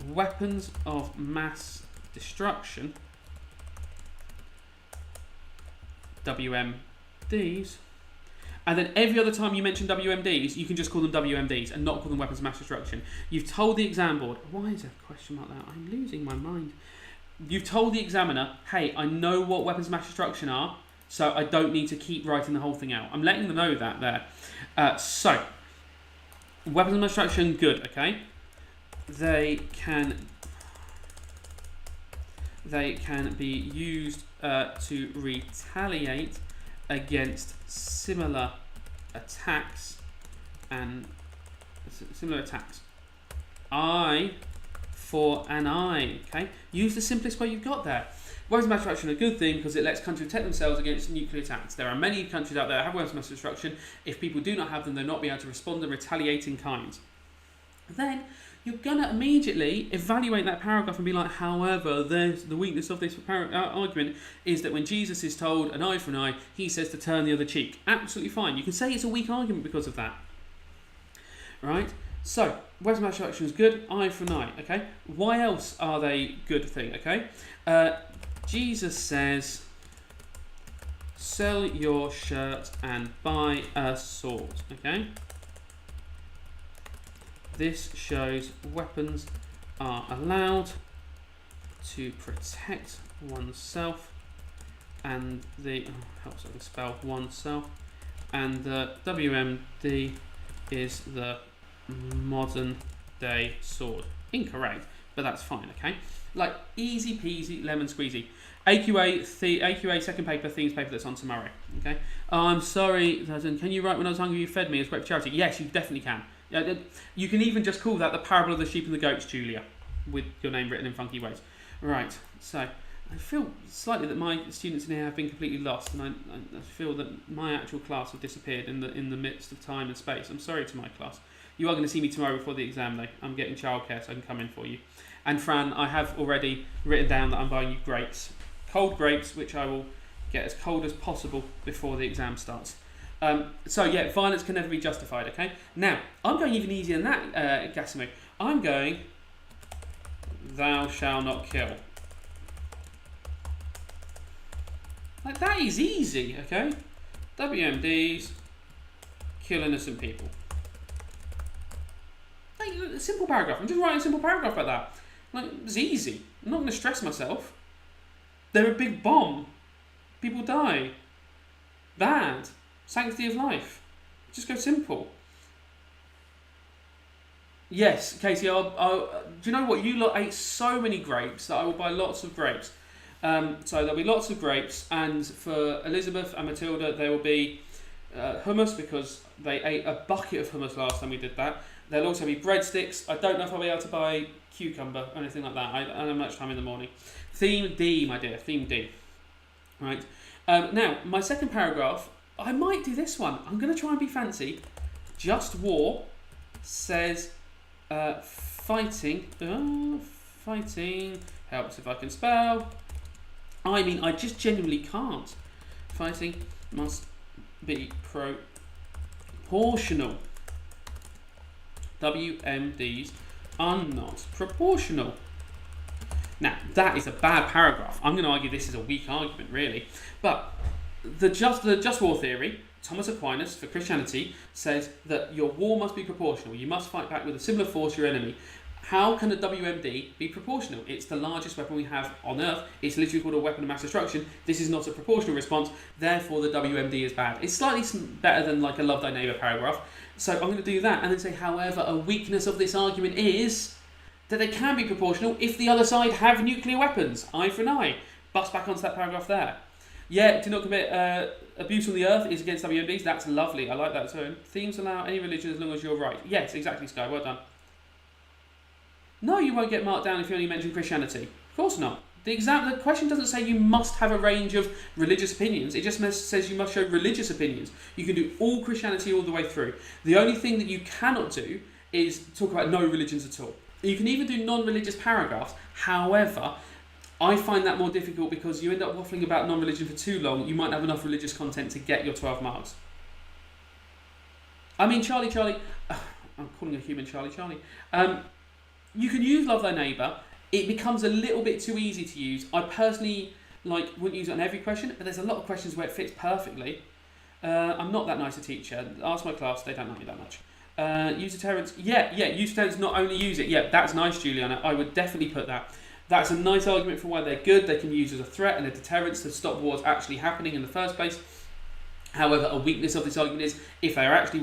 weapons of mass destruction, WMDs, and then every other time you mention WMDs, you can just call them WMDs and not call them weapons of mass destruction. You've told the exam board, why is there a question like that? I'm losing my mind. You've told the examiner, hey, I know what weapons of mass destruction are, so I don't need to keep writing the whole thing out. I'm letting them know that there. So, weapons of mass destruction, good, okay? They can be used to retaliate against similar attacks and similar attacks. Eye for an eye, okay? Use the simplest way you've got there. Weapons of mass destruction are a good thing because it lets countries protect themselves against nuclear attacks. There are many countries out there that have weapons of mass destruction. If people do not have them, they'll not be able to respond and retaliate in kind. Then you're going to immediately evaluate that paragraph and be like, however, the weakness of this argument is that when Jesus is told an eye for an eye, he says to turn the other cheek. Absolutely fine. You can say it's a weak argument because of that. Right? So, weapons of mass destruction is good, eye for an eye, okay? Why else are they good thing, okay? Jesus says, sell your shirt and buy a sword, okay? This shows weapons are allowed to protect oneself and helps I can spell oneself, and the WMD is the modern day sword. Incorrect, but that's fine, okay? Like, easy peasy, lemon squeezy. AQA second paper, themes paper that's on tomorrow, okay? Oh, I'm sorry, can you write when I was hungry you fed me as great for charity? Yes, you definitely can. You can even just call that the parable of the sheep and the goats, Julia, with your name written in funky ways. Right, so I feel slightly that my students in here have been completely lost, and I feel that my actual class have disappeared in the midst of time and space. I'm sorry to my class. You are going to see me tomorrow before the exam though. I'm getting childcare so I can come in for you. And Fran, I have already written down that I'm buying you grapes. Cold grapes, which I will get as cold as possible before the exam starts. So yeah, violence can never be justified, okay? Now, I'm going even easier than that, Gasimu. I'm going, thou shalt not kill. Like, that is easy, okay? WMDs, kill innocent people. Like, a simple paragraph. I'm just writing a simple paragraph like that. Like, it's easy. I'm not going to stress myself. They're a big bomb. People die. Bad. Sanctity of life. Just go simple. Yes, Casey, do you know what? You lot ate so many grapes that I will buy lots of grapes. So there'll be lots of grapes, and for Elizabeth and Matilda, there will be hummus because they ate a bucket of hummus last time we did that. There'll also be breadsticks. I don't know if I'll be able to buy cucumber or anything like that. I don't have much time in the morning. Theme D, my dear. Theme D. Right. Now, my second paragraph, I might do this one. I'm going to try and be fancy. Just War says fighting. Fighting helps if I can spell. I mean, I just genuinely can't. Fighting must be proportional. WMDs are not proportional. Now, that is a bad paragraph. I'm going to argue this is a weak argument, really. But the just war theory, Thomas Aquinas for Christianity, says that your war must be proportional. You must fight back with a similar force to your enemy. How can a WMD be proportional? It's the largest weapon we have on Earth. It's literally called a weapon of mass destruction. This is not a proportional response. Therefore, the WMD is bad. It's slightly better than like a love thy neighbour paragraph. So I'm going to do that and then say, however, a weakness of this argument is that they can be proportional if the other side have nuclear weapons. Eye for an eye. Bust back onto that paragraph there. Yeah, do not commit abuse on the earth is against WMDs. That's lovely. I like that tone. Themes allow any religion as long as you're right. Yes, exactly, Sky. Well done. No, you won't get marked down if you only mention Christianity. Of course not. The question doesn't say you must have a range of religious opinions. It just says you must show religious opinions. You can do all Christianity all the way through. The only thing that you cannot do is talk about no religions at all. You can even do non-religious paragraphs. However, I find that more difficult because you end up waffling about non-religion for too long. You might not have enough religious content to get your 12 marks. I mean, Charlie, I'm calling a human Charlie. You can use love thy neighbour. It becomes a little bit too easy to use. I personally wouldn't use it on every question, but there's a lot of questions where it fits perfectly. I'm not that nice a teacher. Ask my class, they don't like me that much. Use deterrence. Yeah, use deterrence, not only use it. Yeah, that's nice, Juliana. I would definitely put that. That's a nice argument for why they're good. They can use as a threat and a deterrence to stop wars actually happening in the first place. However, a weakness of this argument is if they are actually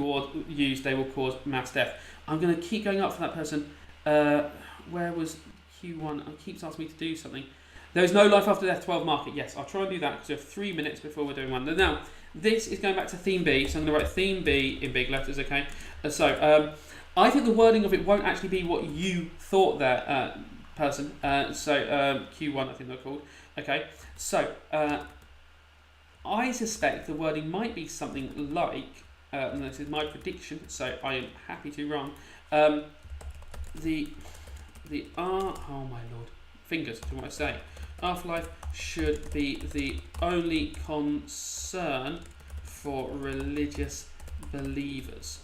used, they will cause mass death. I'm going to keep going up for that person. Where was Q1? It keeps asking me to do something. There is no life after death, 12 mark it. Yes, I'll try and do that because we have 3 minutes before we're doing one. Now, this is going back to theme B, so I'm going to write theme B in big letters, okay? I think the wording of it won't actually be what you thought there, person. Q1, I think they're called. Okay, so I suspect the wording might be something like, and this is my prediction, so I am happy to be wrong. Oh my lord, fingers, do you want to say? Afterlife should be the only concern for religious believers.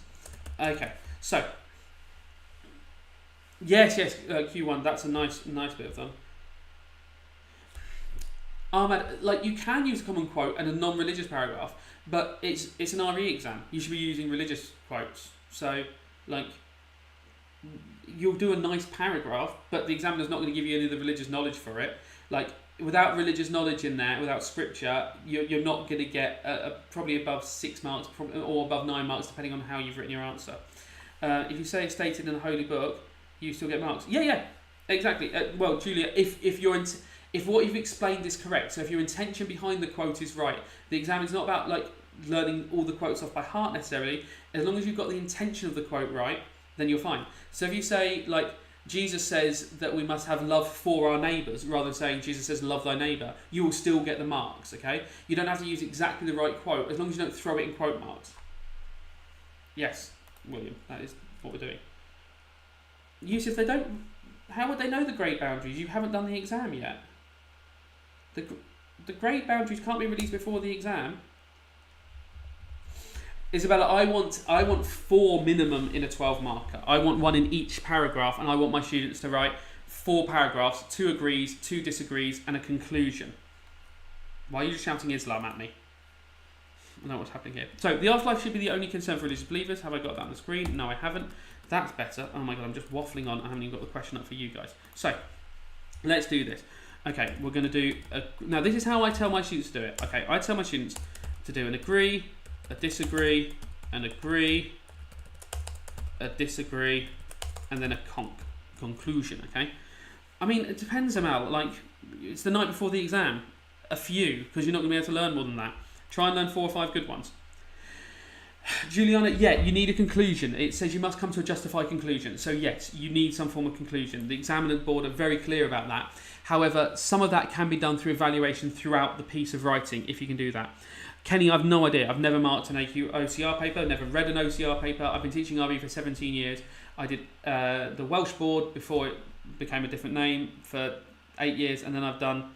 Okay, so yes, Q1. That's a nice bit of them. Ahmad, you can use a common quote and a non-religious paragraph, but it's an RE exam. You should be using religious quotes. So you'll do a nice paragraph, but the examiner's not going to give you any of the religious knowledge for it. Without religious knowledge in there, without scripture, you're not going to get probably above 6 marks, or above 9 marks, depending on how you've written your answer. If you say it's stated in the holy book, you still get marks. Yeah, exactly. Well, Julia, if what you've explained is correct, so if your intention behind the quote is right, the exam is not about learning all the quotes off by heart necessarily. As long as you've got the intention of the quote right, then you're fine. So if you say Jesus says that we must have love for our neighbours, rather than saying Jesus says love thy neighbour, you will still get the marks, okay? You don't have to use exactly the right quote, as long as you don't throw it in quote marks. Yes, William, that is what we're doing. Yusuf, how would they know the grade boundaries? You haven't done the exam yet. The grade boundaries can't be released before the exam. Isabella, I want 4 minimum in a 12 marker. I want 1 in each paragraph, and I want my students to write 4 paragraphs, 2 agrees, 2 disagrees, and a conclusion. Why are you just shouting Islam at me? I don't know what's happening here. So, the afterlife should be the only concern for religious believers. Have I got that on the screen? No, I haven't. That's better. Oh my god, I'm just waffling on. I haven't even got the question up for you guys. So, let's do this. Okay, we're going to do... now, this is how I tell my students to do it. Okay, I tell my students to do an agree, a disagree, an agree, a disagree, and then a conclusion, okay? I mean, it depends, Amal. It's the night before the exam. A few, because you're not going to be able to learn more than that. Try and learn 4 or 5 good ones. Juliana, you need a conclusion. It says you must come to a justified conclusion. So yes, you need some form of conclusion. The examiner board are very clear about that. However, some of that can be done through evaluation throughout the piece of writing, if you can do that. Kenny, I've no idea. I've never marked an AQ OCR paper, never read an OCR paper. I've been teaching RE for 17 years. I did the Welsh board before it became a different name for 8 years, and then I've done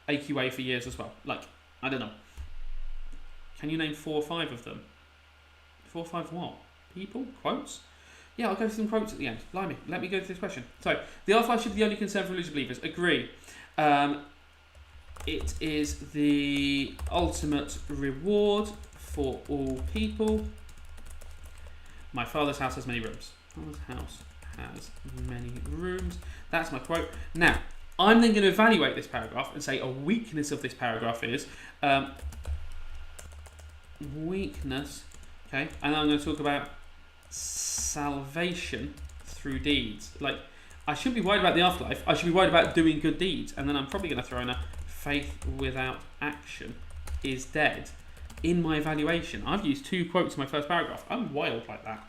AQA for years as well. Like, I don't know. Can you name 4 or 5 of them? 4 or 5 what? People? Quotes? Yeah, I'll go through some quotes at the end. Blimey, let me go through this question. So, the afterlife should be the only concern for religious believers. Agree. It is the ultimate reward for all people. My father's house has many rooms. Father's house has many rooms. That's my quote. Now, I'm then going to evaluate this paragraph and say a weakness of this paragraph is weakness. Okay, and I'm going to talk about salvation through deeds. Like, I shouldn't be worried about the afterlife. I should be worried about doing good deeds. And then I'm probably going to throw in a faith without action is dead in my evaluation. I've used 2 quotes in my first paragraph. I'm wild like that.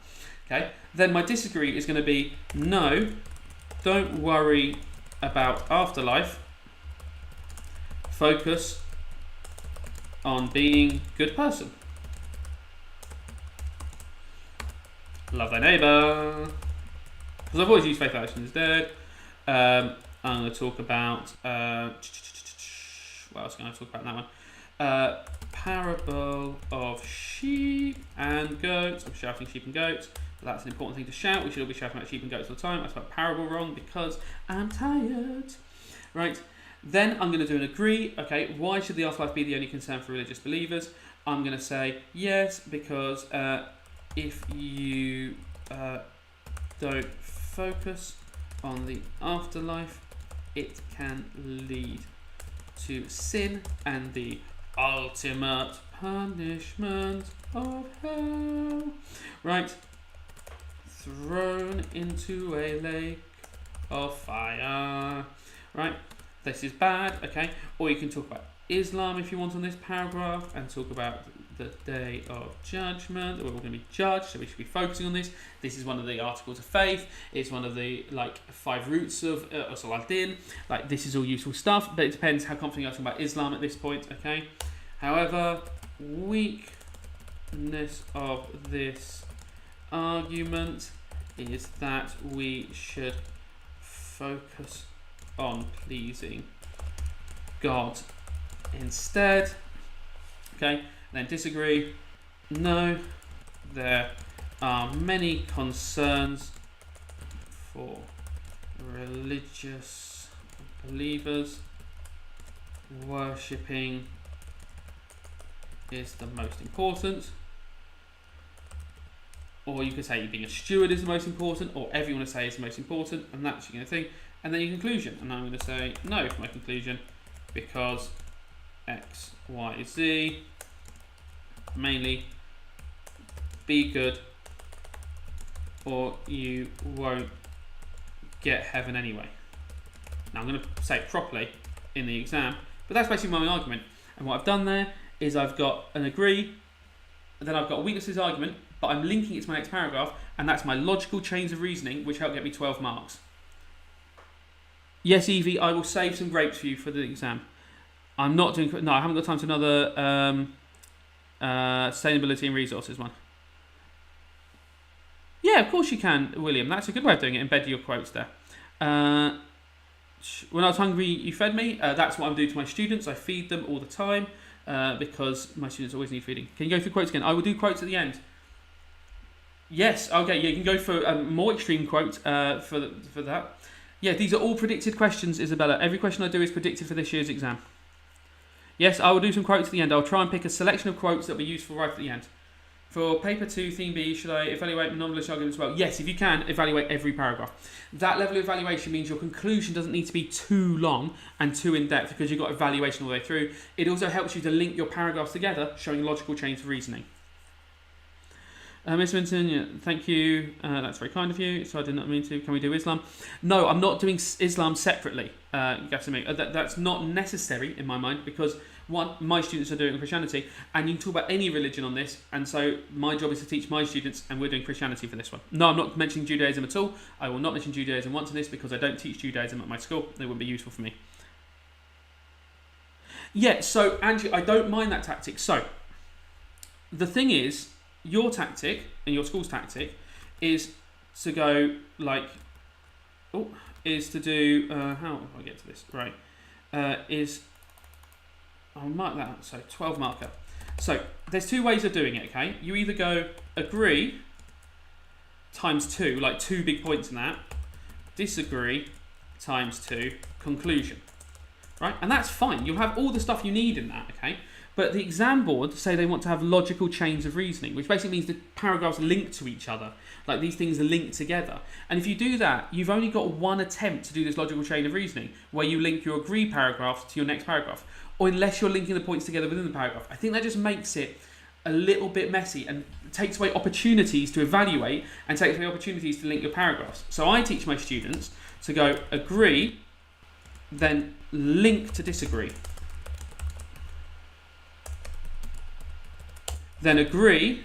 Okay. Then my disagree is going to be no, don't worry about afterlife. Focus on being a good person. Love thy neighbour. Because I've always used faith without action is dead. I'm going to talk about what else am I going to talk about in that one? Parable of sheep and goats. I'm shouting sheep and goats. That's an important thing to shout. We should all be shouting about sheep and goats all the time. I spelled parable wrong because I'm tired. Right. Then I'm going to do an agree. Okay, why should the afterlife be the only concern for religious believers? I'm going to say yes because if you don't focus on the afterlife, it can lead to sin and the ultimate punishment of hell. Right. Thrown into a lake of fire. Right. This is bad. Okay. Or you can talk about Islam if you want on this paragraph and talk about the day of judgment. We're all going to be judged, so we should be focusing on this. This is one of the articles of faith. It's one of the 5 roots of Usul al-Din. Like, this is all useful stuff, but it depends how confident you are talking about Islam at this point. Okay. However, weakness of this argument is that we should focus on pleasing God instead. Okay. Then disagree. No, there are many concerns for religious believers. Worshipping is the most important. Or you could say being a steward is the most important, or everyone to say is the most important, and that's your thing. And then your conclusion. And I'm going to say no for my conclusion because X, Y, Z. Mainly, be good or you won't get heaven anyway. Now I'm going to say it properly in the exam, but that's basically my argument. And what I've done there is I've got an agree, and then I've got a weaknesses argument, but I'm linking it to my next paragraph, and that's my logical chains of reasoning, which help get me 12 marks. Yes, Evie, I will save some grapes for you for the exam. I'm not doing... No, I haven't got time to another... sustainability and resources one. Yeah, of course you can, William. That's a good way of doing it. Embed your quotes there. When I was hungry, you fed me. That's what I'm doing to my students. I feed them all the time because my students always need feeding. Can you go through quotes again? I will do quotes at the end. Yes. Okay. Yeah, you can go for a more extreme quote for that. Yeah, these are all predicted questions, Isabella. Every question I do is predicted for this year's exam. Yes, I will do some quotes at the end. I'll try and pick a selection of quotes that will be useful right at the end. For paper 2, theme B, should I evaluate non-religious arguments as well? Yes, if you can, evaluate every paragraph. That level of evaluation means your conclusion doesn't need to be too long and too in-depth because you've got evaluation all the way through. It also helps you to link your paragraphs together, showing logical chains of reasoning. Ms. Minton, yeah, thank you. That's very kind of you. So I did not mean to. Can we do Islam? No, I'm not doing Islam separately. That's not necessary in my mind because, one, my students are doing Christianity, and you can talk about any religion on this, and so my job is to teach my students, and we're doing Christianity for this one. No, I'm not mentioning Judaism at all. I will not mention Judaism once in this because I don't teach Judaism at my school. It wouldn't be useful for me. Yeah, so, Andrew, I don't mind that tactic. So, the thing is, your tactic and your school's tactic is to go is to do how do I get to this right? Is I'll mark that. So 12 marker. So there's two ways of doing it. Okay, you either go agree times 2, like 2 big points in that. Disagree times 2, conclusion. Right, and that's fine. You'll have all the stuff you need in that. Okay. But the exam board say they want to have logical chains of reasoning, which basically means the paragraphs link to each other. Like these things are linked together. And if you do that, you've only got one attempt to do this logical chain of reasoning, where you link your agree paragraph to your next paragraph. Or unless you're linking the points together within the paragraph. I think that just makes it a little bit messy and takes away opportunities to evaluate and takes away opportunities to link your paragraphs. So I teach my students to go agree, then link to disagree. Then agree,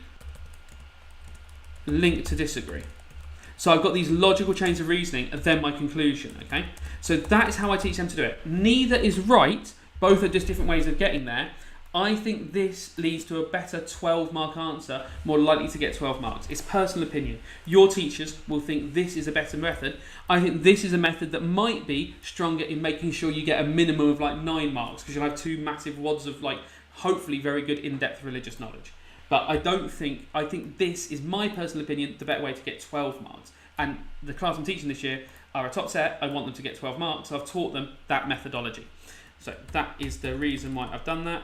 link to disagree. So I've got these logical chains of reasoning and then my conclusion, okay? So that is how I teach them to do it. Neither is right, both are just different ways of getting there. I think this leads to a better 12-mark answer, more likely to get 12 marks. It's personal opinion. Your teachers will think this is a better method. I think this is a method that might be stronger in making sure you get a minimum of like 9 marks, because you'll have 2 massive wads of like hopefully very good in-depth religious knowledge. But I think this is my personal opinion, the better way to get 12 marks. And the class I'm teaching this year are a top set. I want them to get 12 marks. So I've taught them that methodology. So that is the reason why I've done that.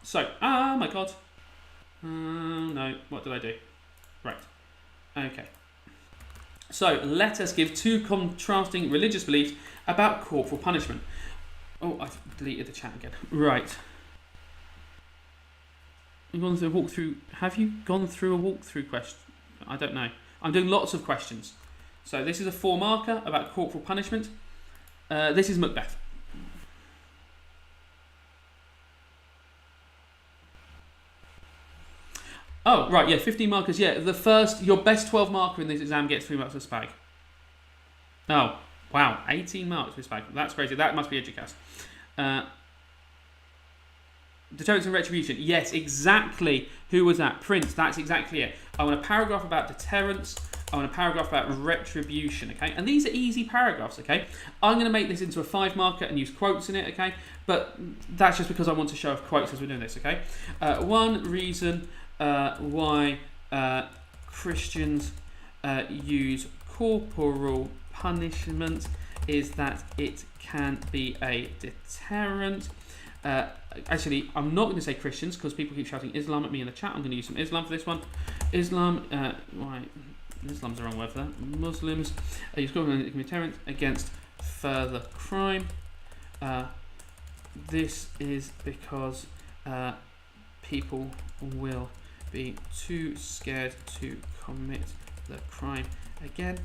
So, oh my God. No, what did I do? Right. Okay. So let us give 2 contrasting religious beliefs about corporal punishment. Oh, I've deleted the chat again. Right. You've gone through a walkthrough. Have you gone through a walkthrough question? I don't know. I'm doing lots of questions. So this is a 4 marker about corporal punishment. This is Macbeth. Oh, right, yeah, 15 markers. Yeah, your best 12 marker in this exam gets 3 marks for Spag. Oh, wow, 18 marks for Spag. That's crazy. That must be Educast. Deterrence and retribution. Yes, exactly. Who was that? Prince. That's exactly it. I want a paragraph about deterrence. I want a paragraph about retribution, okay? And these are easy paragraphs, okay? I'm going to make this into a 5 marker and use quotes in it, okay? But that's just because I want to show off quotes as we're doing this, okay? One reason why Christians use corporal punishment is that it can be a deterrent. Actually, I'm not going to say Christians because people keep shouting Islam at me in the chat. I'm going to use some Islam for this one. Islam, right, Islam's the wrong word for that. Muslims use corporal punishment as a deterrent against further crime. This is because people will be too scared to commit the crime again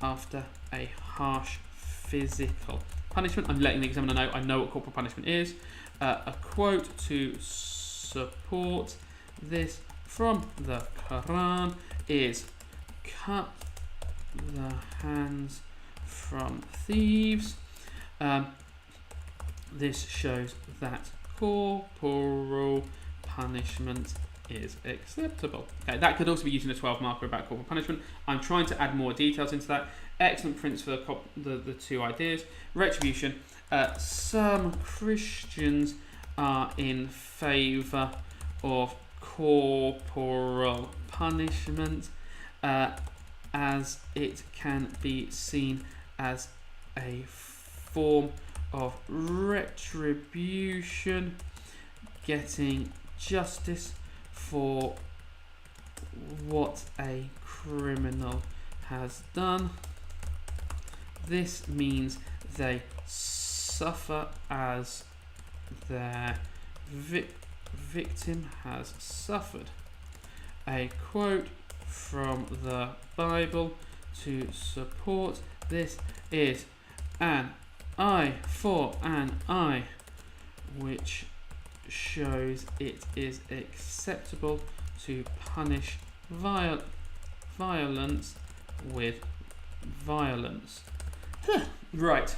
after a harsh physical punishment. I'm letting the examiner know I know what corporal punishment is. A quote to support this from the Quran is cut the hands from thieves. This shows that corporal punishment is acceptable. Okay, that could also be using a 12 marker about corporal punishment. I'm trying to add more details into that. Excellent prints for the 2 ideas. Retribution. Some Christians are in favour of corporal punishment as it can be seen as a form of retribution, getting justice for what a criminal has done. This means they suffer as their victim has suffered. A quote from the Bible to support this is an eye for an eye, which shows it is acceptable to punish violence with violence. Right.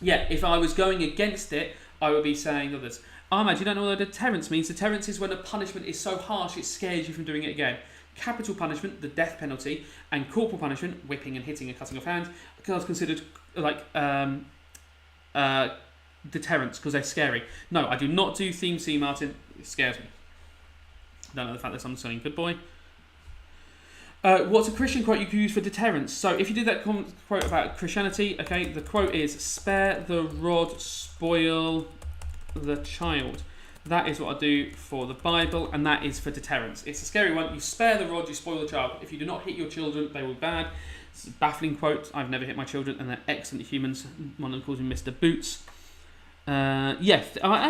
Yeah, if I was going against it, I would be saying others. Ahmad, you don't know what deterrence means? Deterrence is when a punishment is so harsh it scares you from doing it again. Capital punishment, the death penalty, and corporal punishment, whipping and hitting and cutting off hands, are considered like deterrents because they're scary. No, I do not do theme C, Martin. It scares me. Don't know the fact that someone's saying good boy. What's a Christian quote you could use for deterrence? So if you did that quote about Christianity, okay, the quote is spare the rod, spoil the child. That is what I do for the Bible, and that is for deterrence. It's a scary one. You spare the rod, you spoil the child. If you do not hit your children, they will be bad. It's a baffling quote. I've never hit my children, and they're excellent humans. One of them calls me Mr. Boots. I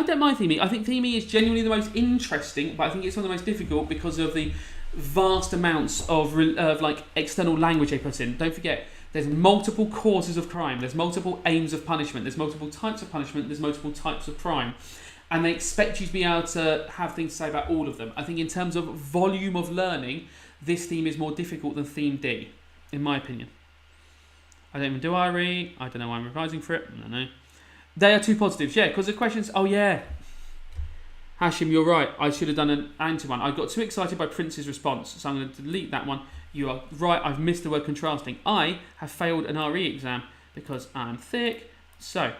don't mind Theming. I think Theming is genuinely the most interesting, but I think it's one of the most difficult because of the vast amounts of like external language they put in. Don't forget, there's multiple causes of crime. There's multiple aims of punishment. There's multiple types of punishment. There's multiple types of crime. And they expect you to be able to have things to say about all of them. I think in terms of volume of learning, this theme is more difficult than theme D, in my opinion. I don't even do IRE. I don't know why I'm revising for it. I don't know. They are two positives, yeah, because the questions... Oh, yeah. Hashim, you're right. I should have done an anti one. I got too excited by Prince's response, so I'm going to delete that one. You are right. I've missed the word contrasting. I have failed an RE exam because I'm thick. So...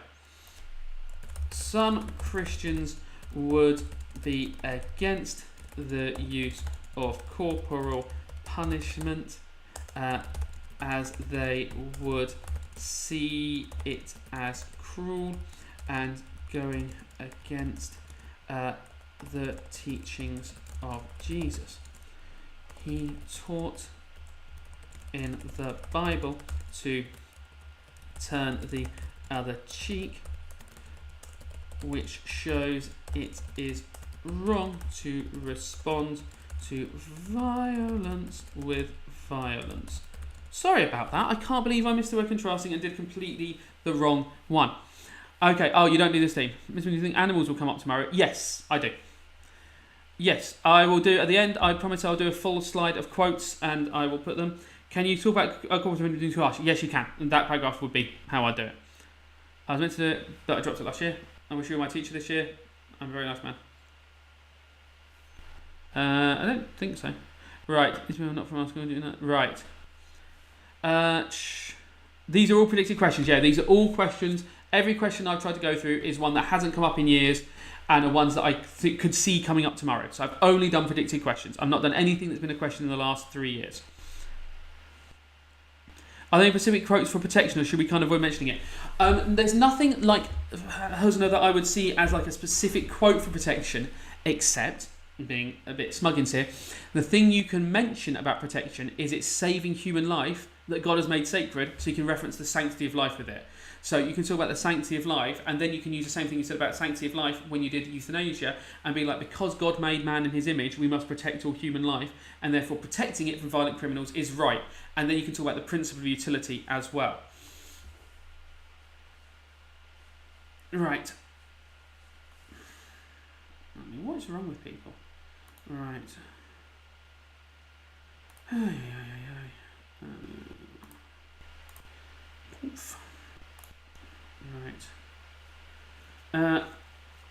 some Christians would be against the use of corporal punishment as they would see it as cruel and going against the teachings of Jesus. He taught in the Bible to turn the other cheek, which shows it is wrong to respond to violence with violence. Sorry about that. I can't believe I missed the word contrasting and did completely the wrong one. Okay, oh, you don't do this theme. Do you think animals will come up tomorrow? Yes, I do. Yes, I will do at the end. I promise I'll do a full slide of quotes and I will put them. Can you talk about a complement in class? Yes, you can. And that paragraph would be how I do it. I was meant to do it, but I dropped it last year. I wish you were my teacher this year. I'm a very nice man. I don't think so. Right. Is not from our school doing that? Right. These are all predicted questions. Yeah, these are all questions. Every question I've tried to go through is one that hasn't come up in years and are ones that I could see coming up tomorrow. So I've only done predicted questions. I've not done anything that's been a question in the last 3 years. Are there any specific quotes for protection, or should we kind of avoid mentioning it? There's nothing like Hosner that I would see as like a specific quote for protection, except, being a bit smuggins here, the thing you can mention about protection is it's saving human life that God has made sacred, so you can reference the sanctity of life with it. So you can talk about the sanctity of life, and then you can use the same thing you said about sanctity of life when you did euthanasia, and be like, because God made man in his image, we must protect all human life, and therefore protecting it from violent criminals is right. And then you can talk about the principle of utility as well. Right. I mean, what is wrong with people? Right. Oof. Right.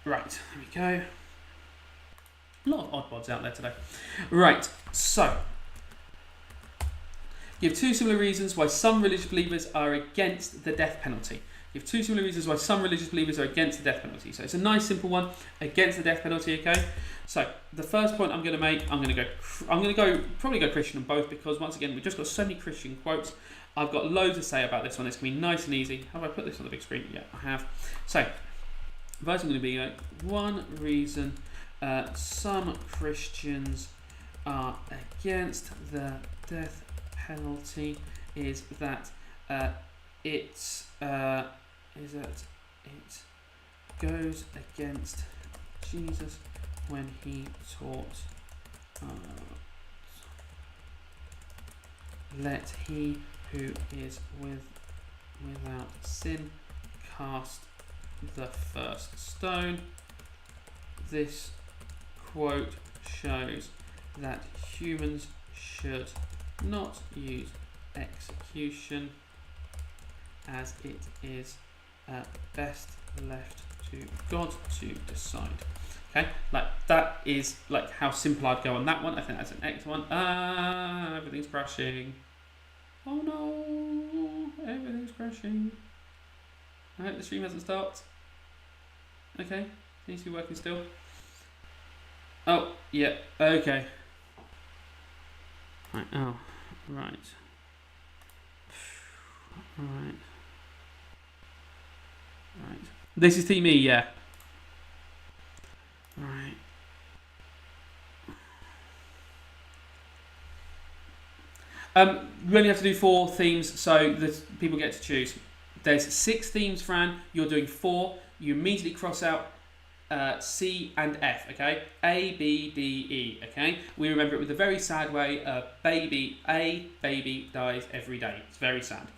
Right, there we go. A lot of odd bods out there today. Right, so. Give two similar reasons why some religious believers are against the death penalty. Give two similar reasons why some religious believers are against the death penalty. So it's a nice simple one, against the death penalty, okay? So the first point I'm going to make, I'm going to probably go Christian on both, because once again, we've just got so many Christian quotes. I've got loads to say about this one. It's going to be nice and easy. Have I put this on the big screen? Yeah, I have. So, first I'm going to be like, one reason some Christians are against the death penalty is that it goes against Jesus when he taught, let he who is without sin cast the first stone. This quote shows that humans should not use execution, as it is best left to God to decide. Okay, like that is like how simple I'd go on that one. I think that's an excellent one. Everything's crashing. Oh no, everything's crashing. I hope the stream hasn't stopped. Okay, seems to be working still. Oh, yeah, okay. Right, oh, right. Right. Right. This is Team E, yeah. Right. We only have to do 4 themes, so that people get to choose. There's 6 themes, Fran. You're doing 4. You immediately cross out C and F, okay? A, B, D, E, okay? We remember it with a very sad way. A baby dies every day. It's very sad.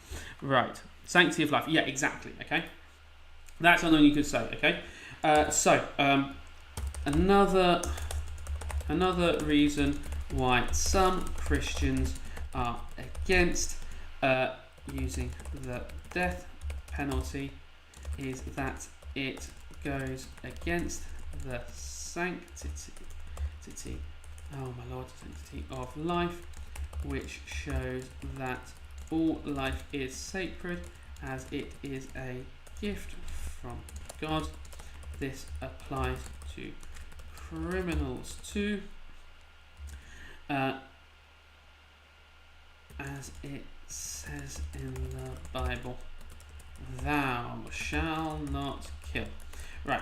Right. Sanctity of life. Yeah, exactly, okay? That's something you could say, okay? Another reason why some Christians are against using the death penalty is that it goes against the sanctity of life, which shows that all life is sacred as it is a gift from God. This applies to criminals too, as it says in the Bible, thou shalt not kill. Right.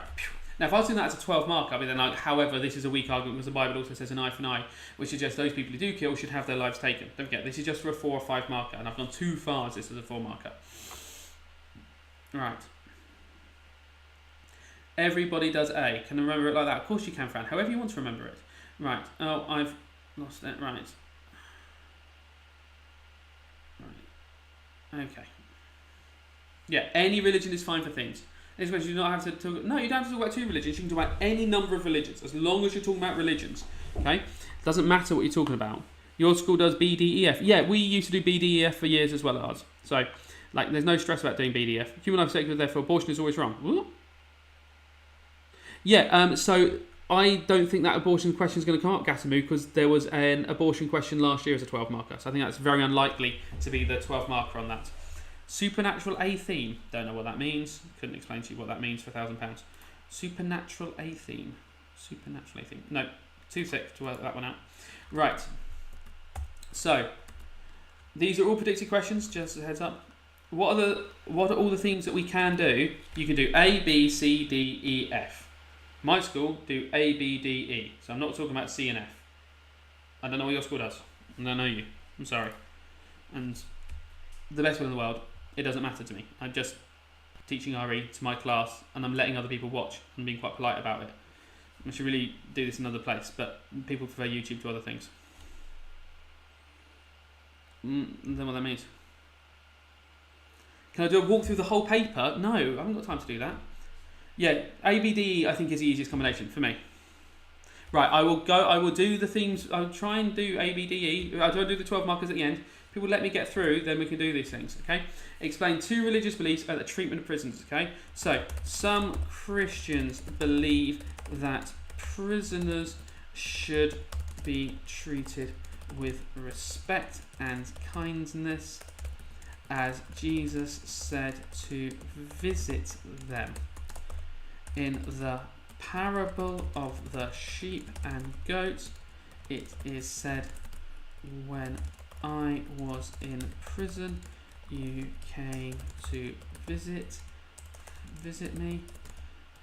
Now, if I was doing that as a 12 marker, I'd be then like, however, this is a weak argument because the Bible also says an eye for an eye, which suggests those people who do kill should have their lives taken. Don't forget, this is just for a 4 or 5 marker, and I've gone too far as this is a 4 marker. Right. Everybody does A. Can I remember it like that? Of course you can, Fran. However you want to remember it. Right. Oh, I've lost it. Right. Okay. Yeah, any religion is fine for things. This way you do not have to talk. No, you don't have to talk about 2 religions. You can talk about any number of religions, as long as you're talking about religions. Okay, it doesn't matter what you're talking about. Your school does B, D, E, F. Yeah, we used to do B, D, E, F for years as well as ours. So, like, there's no stress about doing B, D, E, F. Human life sacred, therefore abortion is always wrong. What? Yeah. So I don't think that abortion question is going to come up, Gatimu, because there was an abortion question last year as a 12 marker. So I think that's very unlikely to be the 12 marker on that. Supernatural A theme. Don't know what that means. Couldn't explain to you what that means for £1,000. Supernatural A theme. Supernatural A theme. No, too sick to work that one out. Right. So these are all predicted questions. Just a heads up. What are all the themes that we can do? You can do A, B, C, D, E, F. My school do A, B, D, E. So I'm not talking about C and F. I don't know what your school does. I don't know you. I'm sorry. And the best will in the world. It doesn't matter to me. I'm just teaching RE to my class and I'm letting other people watch and being quite polite about it. I should really do this in another place, but people prefer YouTube to other things. Then what that means. Can I do a walk through the whole paper? No, I haven't got time to do that. Yeah, ABD I think is the easiest combination for me. Right, I will do the themes. I'll try and do ABDE. I'll do the 12 markers at the end. People let me get through, then we can do these things, okay? Explain 2 religious beliefs about the treatment of prisoners, okay? So, some Christians believe that prisoners should be treated with respect and kindness, as Jesus said to visit them. In the parable of the sheep and goats, it is said, when I was in prison, you came to visit me.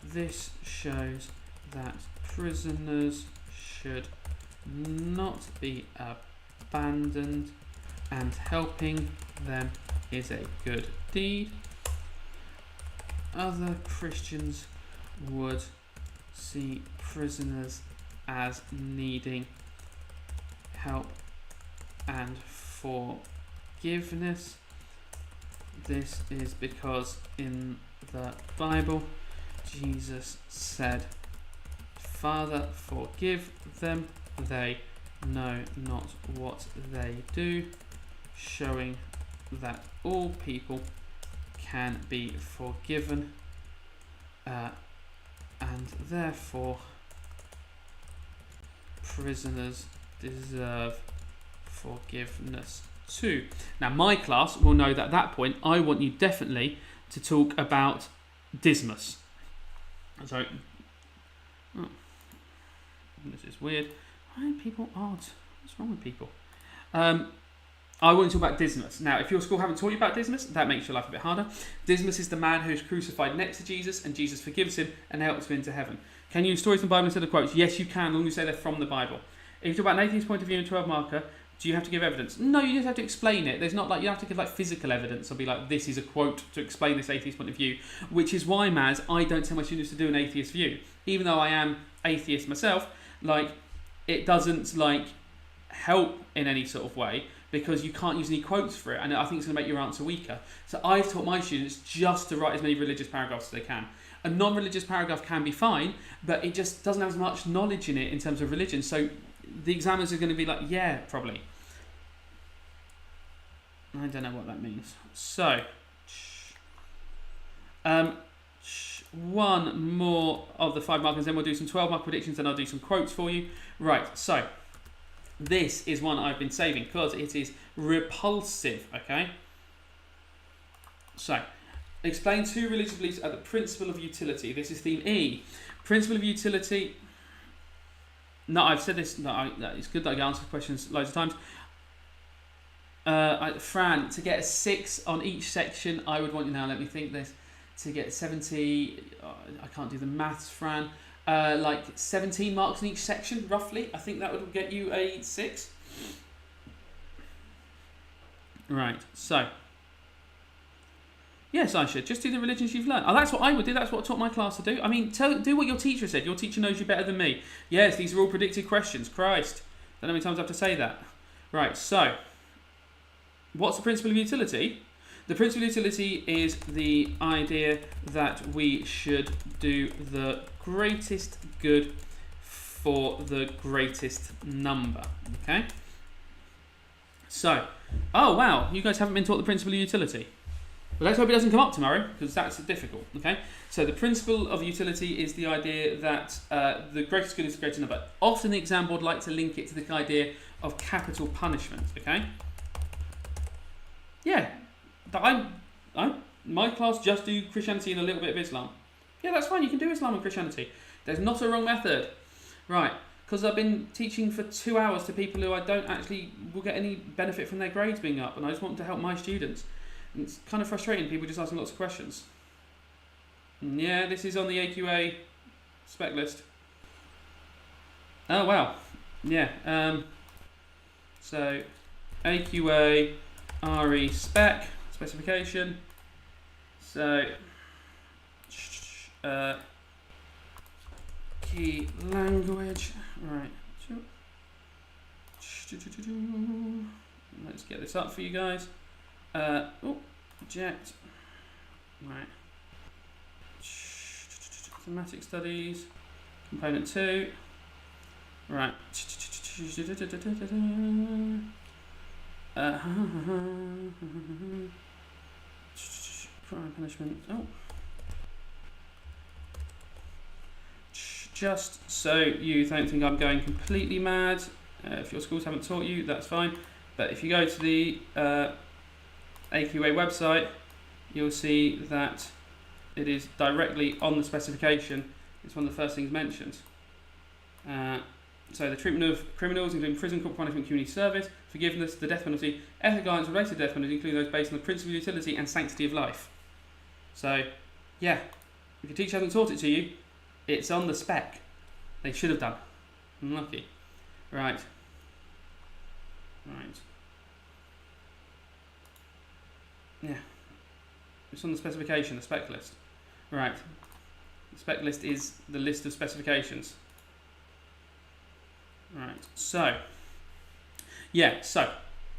This shows that prisoners should not be abandoned, and helping them is a good deed. Other Christians would see prisoners as needing help and forgiveness. This is because in the Bible, Jesus said, Father, forgive them, they know not what they do, showing that all people can be forgiven, and therefore prisoners deserve forgiveness too. Now my class will know that at that point I want you definitely to talk about Dismas. Sorry. Oh, this is weird. Why are people odd? What's wrong with people? I want to talk about Dismas. Now, if your school haven't taught you about Dismas, that makes your life a bit harder. Dismas is the man who is crucified next to Jesus, and Jesus forgives him and helps him into heaven. Can you use stories from the Bible instead of quotes? Yes, you can, as long as you say they're from the Bible. If you talk about an atheist point of view in 12 marker, do you have to give evidence? No, you just have to explain it. There's not like you have to give like physical evidence or be like, this is a quote to explain this atheist point of view, which is why, Maz, I don't tell my students to do an atheist view. Even though I am atheist myself, like, it doesn't like help in any sort of way because you can't use any quotes for it, and I think it's going to make your answer weaker. So I've taught my students just to write as many religious paragraphs as they can. A non-religious paragraph can be fine, but it just doesn't have as much knowledge in it in terms of religion. So the examiners are going to be like, yeah, probably. I don't know what that means. So, one more of the 5 markers, then we'll do some 12 mark predictions, and I'll do some quotes for you. Right, so this is one I've been saving because it is repulsive, okay? So, explain 2 religious beliefs at the principle of utility. This is theme E. Principle of utility. No, I've said this. No, it's good that I can answer questions loads of times. Fran, to get a 6 on each section, I would want you now. Let me think this. To get 70, I can't do the maths, Fran. Like 17 marks in each section, roughly. I think that would get you a 6. Right. So. Yes, I should. Just do the religions you've learned. Oh, that's what I would do. That's what I taught my class to do. I mean, do what your teacher said. Your teacher knows you better than me. Yes, these are all predicted questions. Christ. Don't know how many times I have to say that. Right, so. What's the principle of utility? The principle of utility is the idea that we should do the greatest good for the greatest number. Okay? So. Oh, wow. You guys haven't been taught the principle of utility. Well, let's hope it doesn't come up tomorrow, because that's difficult, okay? So the principle of utility is the idea that the greatest good is the greatest number. Often the exam board like to link it to the idea of capital punishment, okay? Yeah, my class just do Christianity and a little bit of Islam. Yeah, that's fine, you can do Islam and Christianity. There's not a wrong method. Right, because I've been teaching for 2 hours to people who I don't actually will get any benefit from their grades being up, and I just want to help my students. It's kind of frustrating, people just asking lots of questions. And yeah, this is on the AQA spec list. Oh, wow. Yeah. So, AQA RE spec, specification. So, key language. Right. Let's get this up for you guys. Eject. Right. Thematic Studies. Component 2. Right. Crime punishment. Oh. Just so you don't think I'm going completely mad. If your schools haven't taught you, that's fine. But if you go to the AQA website, you'll see that it is directly on the specification. It's one of the first things mentioned. So the treatment of criminals, including prison, corporal punishment, community service, forgiveness, the death penalty, ethical guidance related to death penalty, including those based on the principle of utility and sanctity of life. So, yeah, if your teacher hasn't taught it to you, it's on the spec. They should have done. Unlucky. Right. Yeah. It's on the specification, the spec list. Right. The spec list is the list of specifications. Right. So, yeah, so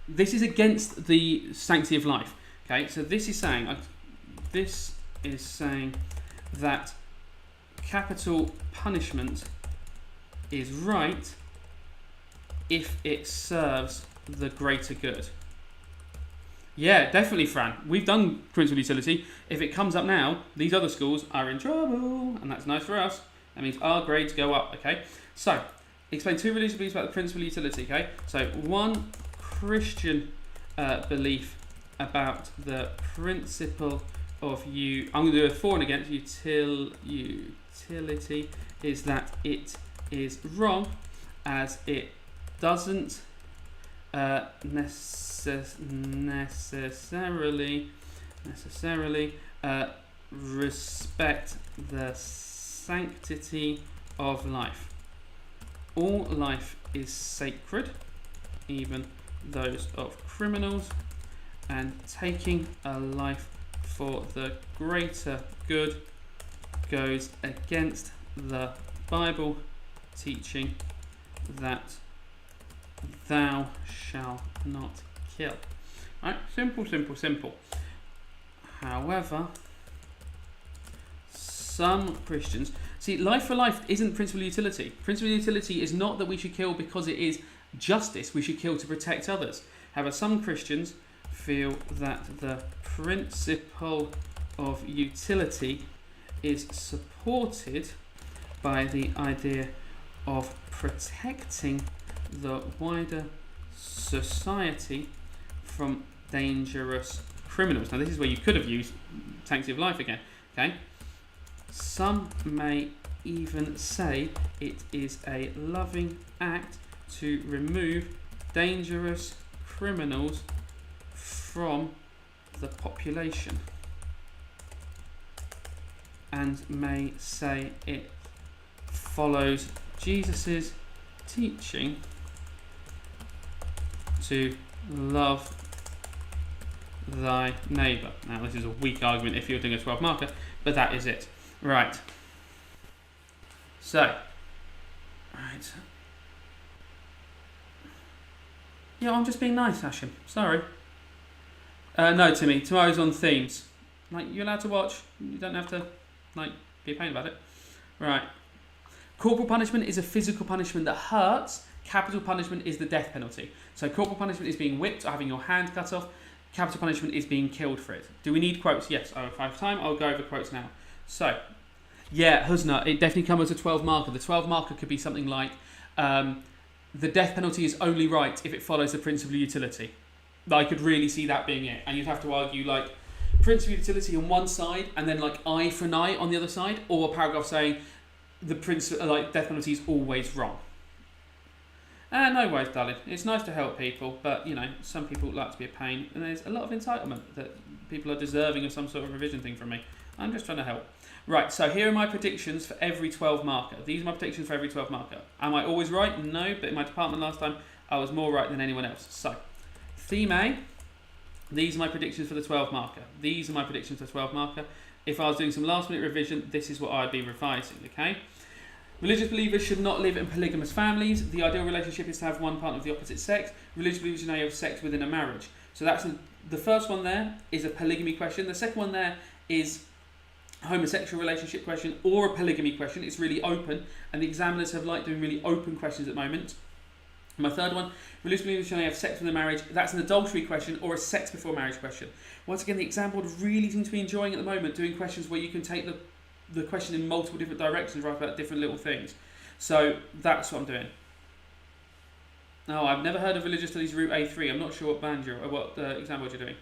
this is against the sanctity of life. Okay, so this is saying that capital punishment is right if it serves the greater good. Yeah, definitely, Fran. We've done principal utility. If it comes up now, these other schools are in trouble, and that's nice for us. That means our grades go up, okay? So, explain 2 religious beliefs about the principal utility, okay? So, 1 Christian belief about the principle of I'm going to do a for and against utility is that it is wrong, as it doesn't necessarily respect the sanctity of life. All life is sacred, even those of criminals, and taking a life for the greater good goes against the Bible teaching that thou shalt not kill. Right? Simple. However, some Christians see life for life isn't principle utility. Principle utility is not that we should kill because it is justice. We should kill to protect others. However, some Christians feel that the principle of utility is supported by the idea of protecting the wider society from dangerous criminals. Now, this is where you could have used sanctity of life again. Okay. Some may even say it is a loving act to remove dangerous criminals from the population, and may say it follows Jesus's teaching to love thy neighbour. Now, this is a weak argument if you're doing a 12 marker, but that is it. Right. So, right. Yeah, I'm just being nice, Ashim. Sorry. No, Timmy. Tomorrow's on themes. Like, you're allowed to watch. You don't have to, be a pain about it. Right. Corporal punishment is a physical punishment that hurts. Capital punishment is the death penalty. So corporal punishment is being whipped or having your hand cut off. Capital punishment is being killed for it. Do we need quotes? Yes. If I have time, I'll go over quotes now. So, yeah, Husna, it definitely comes as a 12 marker. The 12 marker could be something like, the death penalty is only right if it follows the principle of utility. I could really see that being it. And you'd have to argue, principle of utility on one side and then, eye for an eye on the other side, or a paragraph saying the death penalty is always wrong. No worries, darling. It's nice to help people, but, some people like to be a pain, and there's a lot of entitlement that people are deserving of some sort of revision thing from me. I'm just trying to help. Right, so here are my predictions for every 12 marker. These are my predictions for every 12 marker. Am I always right? No, but in my department last time, I was more right than anyone else. So, theme A, these are my predictions for the 12 marker. These are my predictions for the 12 marker. If I was doing some last minute revision, this is what I'd be revising, okay? Religious believers should not live in polygamous families. The ideal relationship is to have one partner of the opposite sex. Religious believers should not have sex within a marriage. So that's the first one there is a polygamy question. The second one there is a homosexual relationship question or a polygamy question. It's really open, and the examiners have liked doing really open questions at the moment. My third one, religious believers should not have sex within a marriage. That's an adultery question or a sex before marriage question. Once again, the exam board really seems to be enjoying at the moment doing questions where you can take the question in multiple different directions, right, about different little things. So that's what I'm doing. I've never heard of religious studies route A3. I'm not sure what band what exam board you're doing.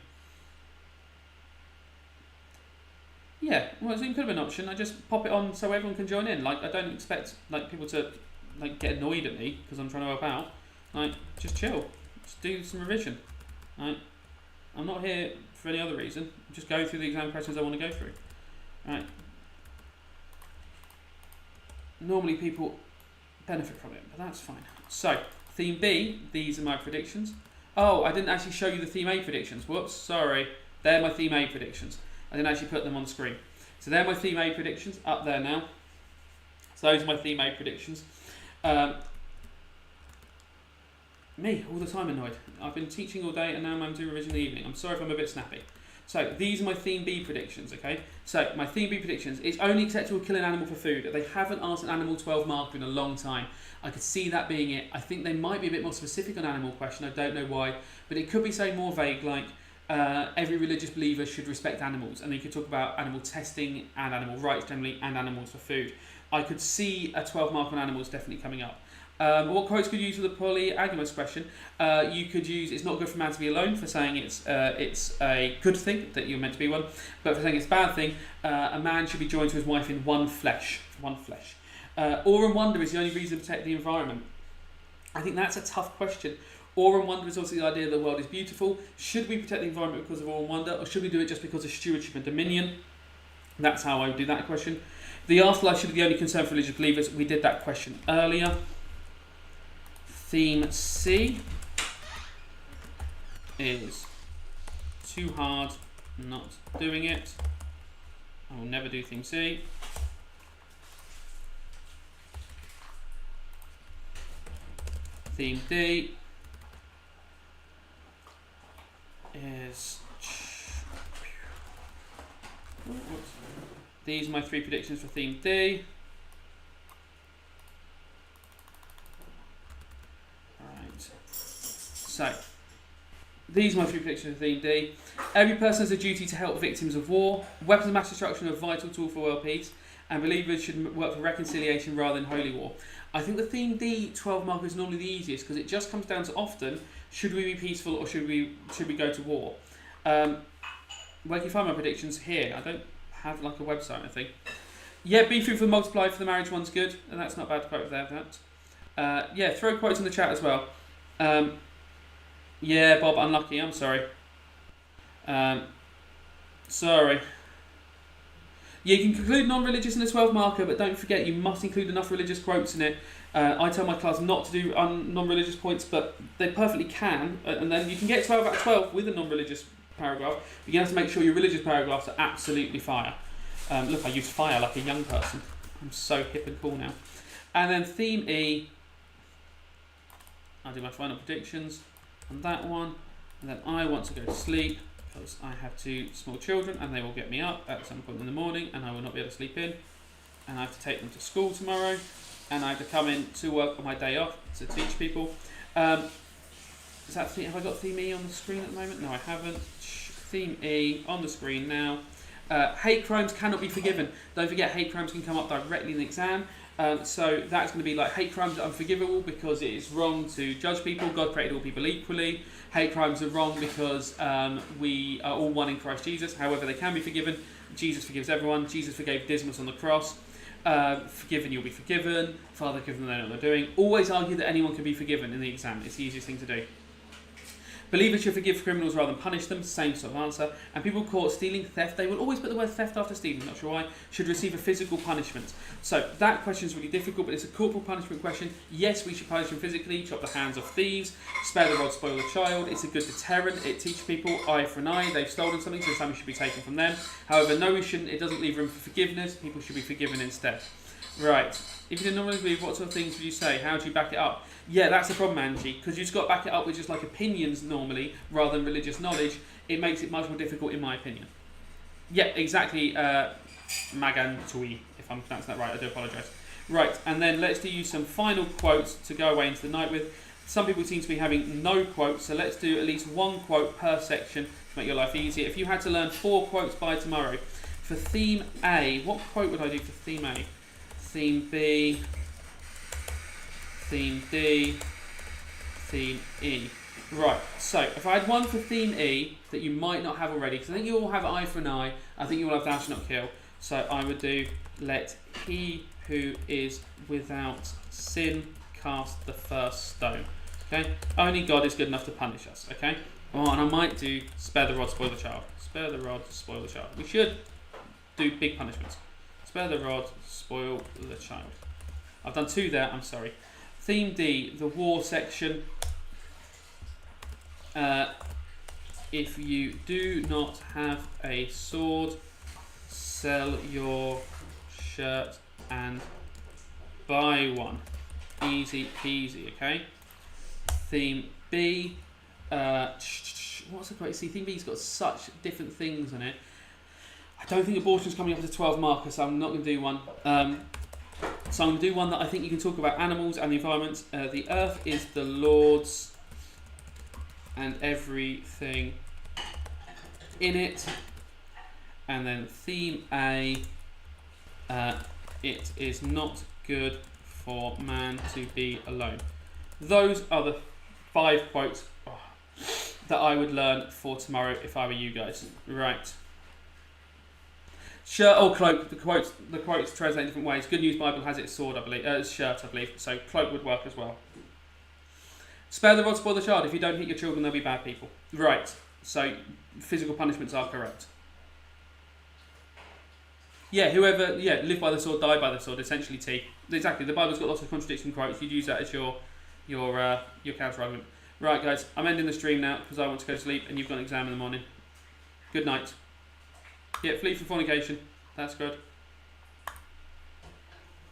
Yeah, well, Zoom could have been an option. I just pop it on so everyone can join in. I don't expect people to get annoyed at me because I'm trying to help out. Just chill. Just do some revision. I'm not here for any other reason. I'm just going through the exam questions I want to go through. Right. Normally people benefit from it, but that's fine. So, theme B, these are my predictions. Oh, I didn't actually show you the theme A predictions. Whoops, sorry. They're my theme A predictions. I didn't actually put them on the screen. So they're my theme A predictions, up there now. So those are my theme A predictions. Me, all the time annoyed. I've been teaching all day and now I'm doing revision in the evening. I'm sorry if I'm a bit snappy. So these are my theme B predictions, okay? So my theme B predictions, it's only acceptable to kill an animal for food. They haven't asked an animal 12 marker in a long time. I could see that being it. I think they might be a bit more specific on animal question. I don't know why, but it could be something more vague, like every religious believer should respect animals, and they could talk about animal testing and animal rights generally and animals for food. I could see a 12 mark on animals definitely coming up. What quotes could you use for the polygamous question? You could use, it's not good for a man to be alone, for saying it's a good thing that you're meant to be one, but for saying it's a bad thing, a man should be joined to his wife in one flesh. Awe and wonder is the only reason to protect the environment. I think that's a tough question. Awe and wonder is also the idea that the world is beautiful. Should we protect the environment because of awe and wonder, or should we do it just because of stewardship and dominion? That's how I would do that question. The afterlife should be the only concern for religious believers. We did that question earlier. Theme C is too hard, not doing it. I will never do theme C. Theme D is... These are my 3 predictions for theme D. Right. So, these are my 3 predictions for theme D. Every person has a duty to help victims of war. Weapons of mass destruction are a vital tool for world peace. And believers should work for reconciliation rather than holy war. I think the theme D 12 marker is normally the easiest because it just comes down to often, should we be peaceful or should we go to war? Where can you find my predictions? Here. I don't have like a website, I think. Yeah, be fruitful, multiply for the marriage one's good, and that's not bad to quote there. That. Yeah, throw quotes in the chat as well. Yeah, Bob, unlucky. I'm sorry. Sorry. Yeah, you can conclude non-religious in a 12 marker, but don't forget you must include enough religious quotes in it. I tell my class not to do non-religious points, but they perfectly can, and then you can get 12 out of 12 with a non-religious paragraph. But you have to make sure your religious paragraphs are absolutely fire. Look, I use fire like a young person. I'm so hip and cool now. And then theme E, I'll do my final predictions on that one, and then I want to go to sleep because I have 2 small children and they will get me up at some point in the morning and I will not be able to sleep in, and I have to take them to school tomorrow, and I have to come in to work on my day off to teach people. Have I got theme E on the screen at the moment? No, I haven't. Theme E on the screen now. Hate crimes cannot be forgiven. Don't forget, hate crimes can come up directly in the exam. So that's going to be like, hate crimes are unforgivable because it is wrong to judge people. God created all people equally. Hate crimes are wrong because we are all one in Christ Jesus. However, they can be forgiven. Jesus forgives everyone. Jesus forgave Dismas on the cross. Forgiven, you'll be forgiven. Father, give them, they know what they're doing. Always argue that anyone can be forgiven in the exam. It's the easiest thing to do. Believers should forgive criminals rather than punish them. Same sort of answer. And people caught stealing, theft, they will always put the word theft after stealing, not sure why, should receive a physical punishment. So that question is really difficult, but it's a corporal punishment question. Yes, we should punish them physically, chop the hands off thieves, spare the rod, spoil the child. It's a good deterrent. It teaches people eye for an eye. They've stolen something, so something should be taken from them. However, no, we shouldn't. It doesn't leave room for forgiveness. People should be forgiven instead. Right. If you didn't normally believe, what sort of things would you say? How do you back it up? Yeah, that's the problem, Angie, because you've just got to back it up with just like opinions normally, rather than religious knowledge. It makes it much more difficult, in my opinion. Yeah, exactly, Magantui, if I'm pronouncing that right, I do apologise. Right, and then let's do some final quotes to go away into the night with. Some people seem to be having no quotes, so let's do at least 1 quote per section to make your life easier. If you had to learn 4 quotes by tomorrow, for theme A, what quote would I do for theme A? Theme B, theme D, theme E. Right, so if I had one for theme E that you might not have already, because I think you all have eye for an eye, I think you all have thou shalt not kill, so I would do, let he who is without sin cast the first stone. Okay, only God is good enough to punish us. Okay, oh, and I might do spare the rod, spoil the child. Spare the rod, spoil the child. We should do big punishments. Spare the rod, spoil the child. I've done 2 there, I'm sorry. Theme D, the war section. If you do not have a sword, sell your shirt and buy one. Easy peasy, okay? Theme B. What's the great? See, theme B's got such different things on it. I don't think abortion's coming up as a 12 marker, so I'm not going to do one. So I'm going to do one that I think you can talk about animals and the environment. The earth is the Lord's and everything in it. And then theme A, it is not good for man to be alone. Those are the 5 quotes that I would learn for tomorrow if I were you guys. Right. Shirt or cloak. The quotes translate in different ways. Good News Bible has it sword, I believe. Shirt, I believe. So cloak would work as well. Spare the rod, spoil the child. If you don't hit your children, they'll be bad people. Right. So physical punishments are correct. Yeah, whoever live by the sword, die by the sword. Essentially, T. Exactly. The Bible's got lots of contradicting quotes. You'd use that as your counter argument. Right, guys. I'm ending the stream now because I want to go to sleep, and you've got an exam in the morning. Good night. Yeah, flee from fornication. That's good.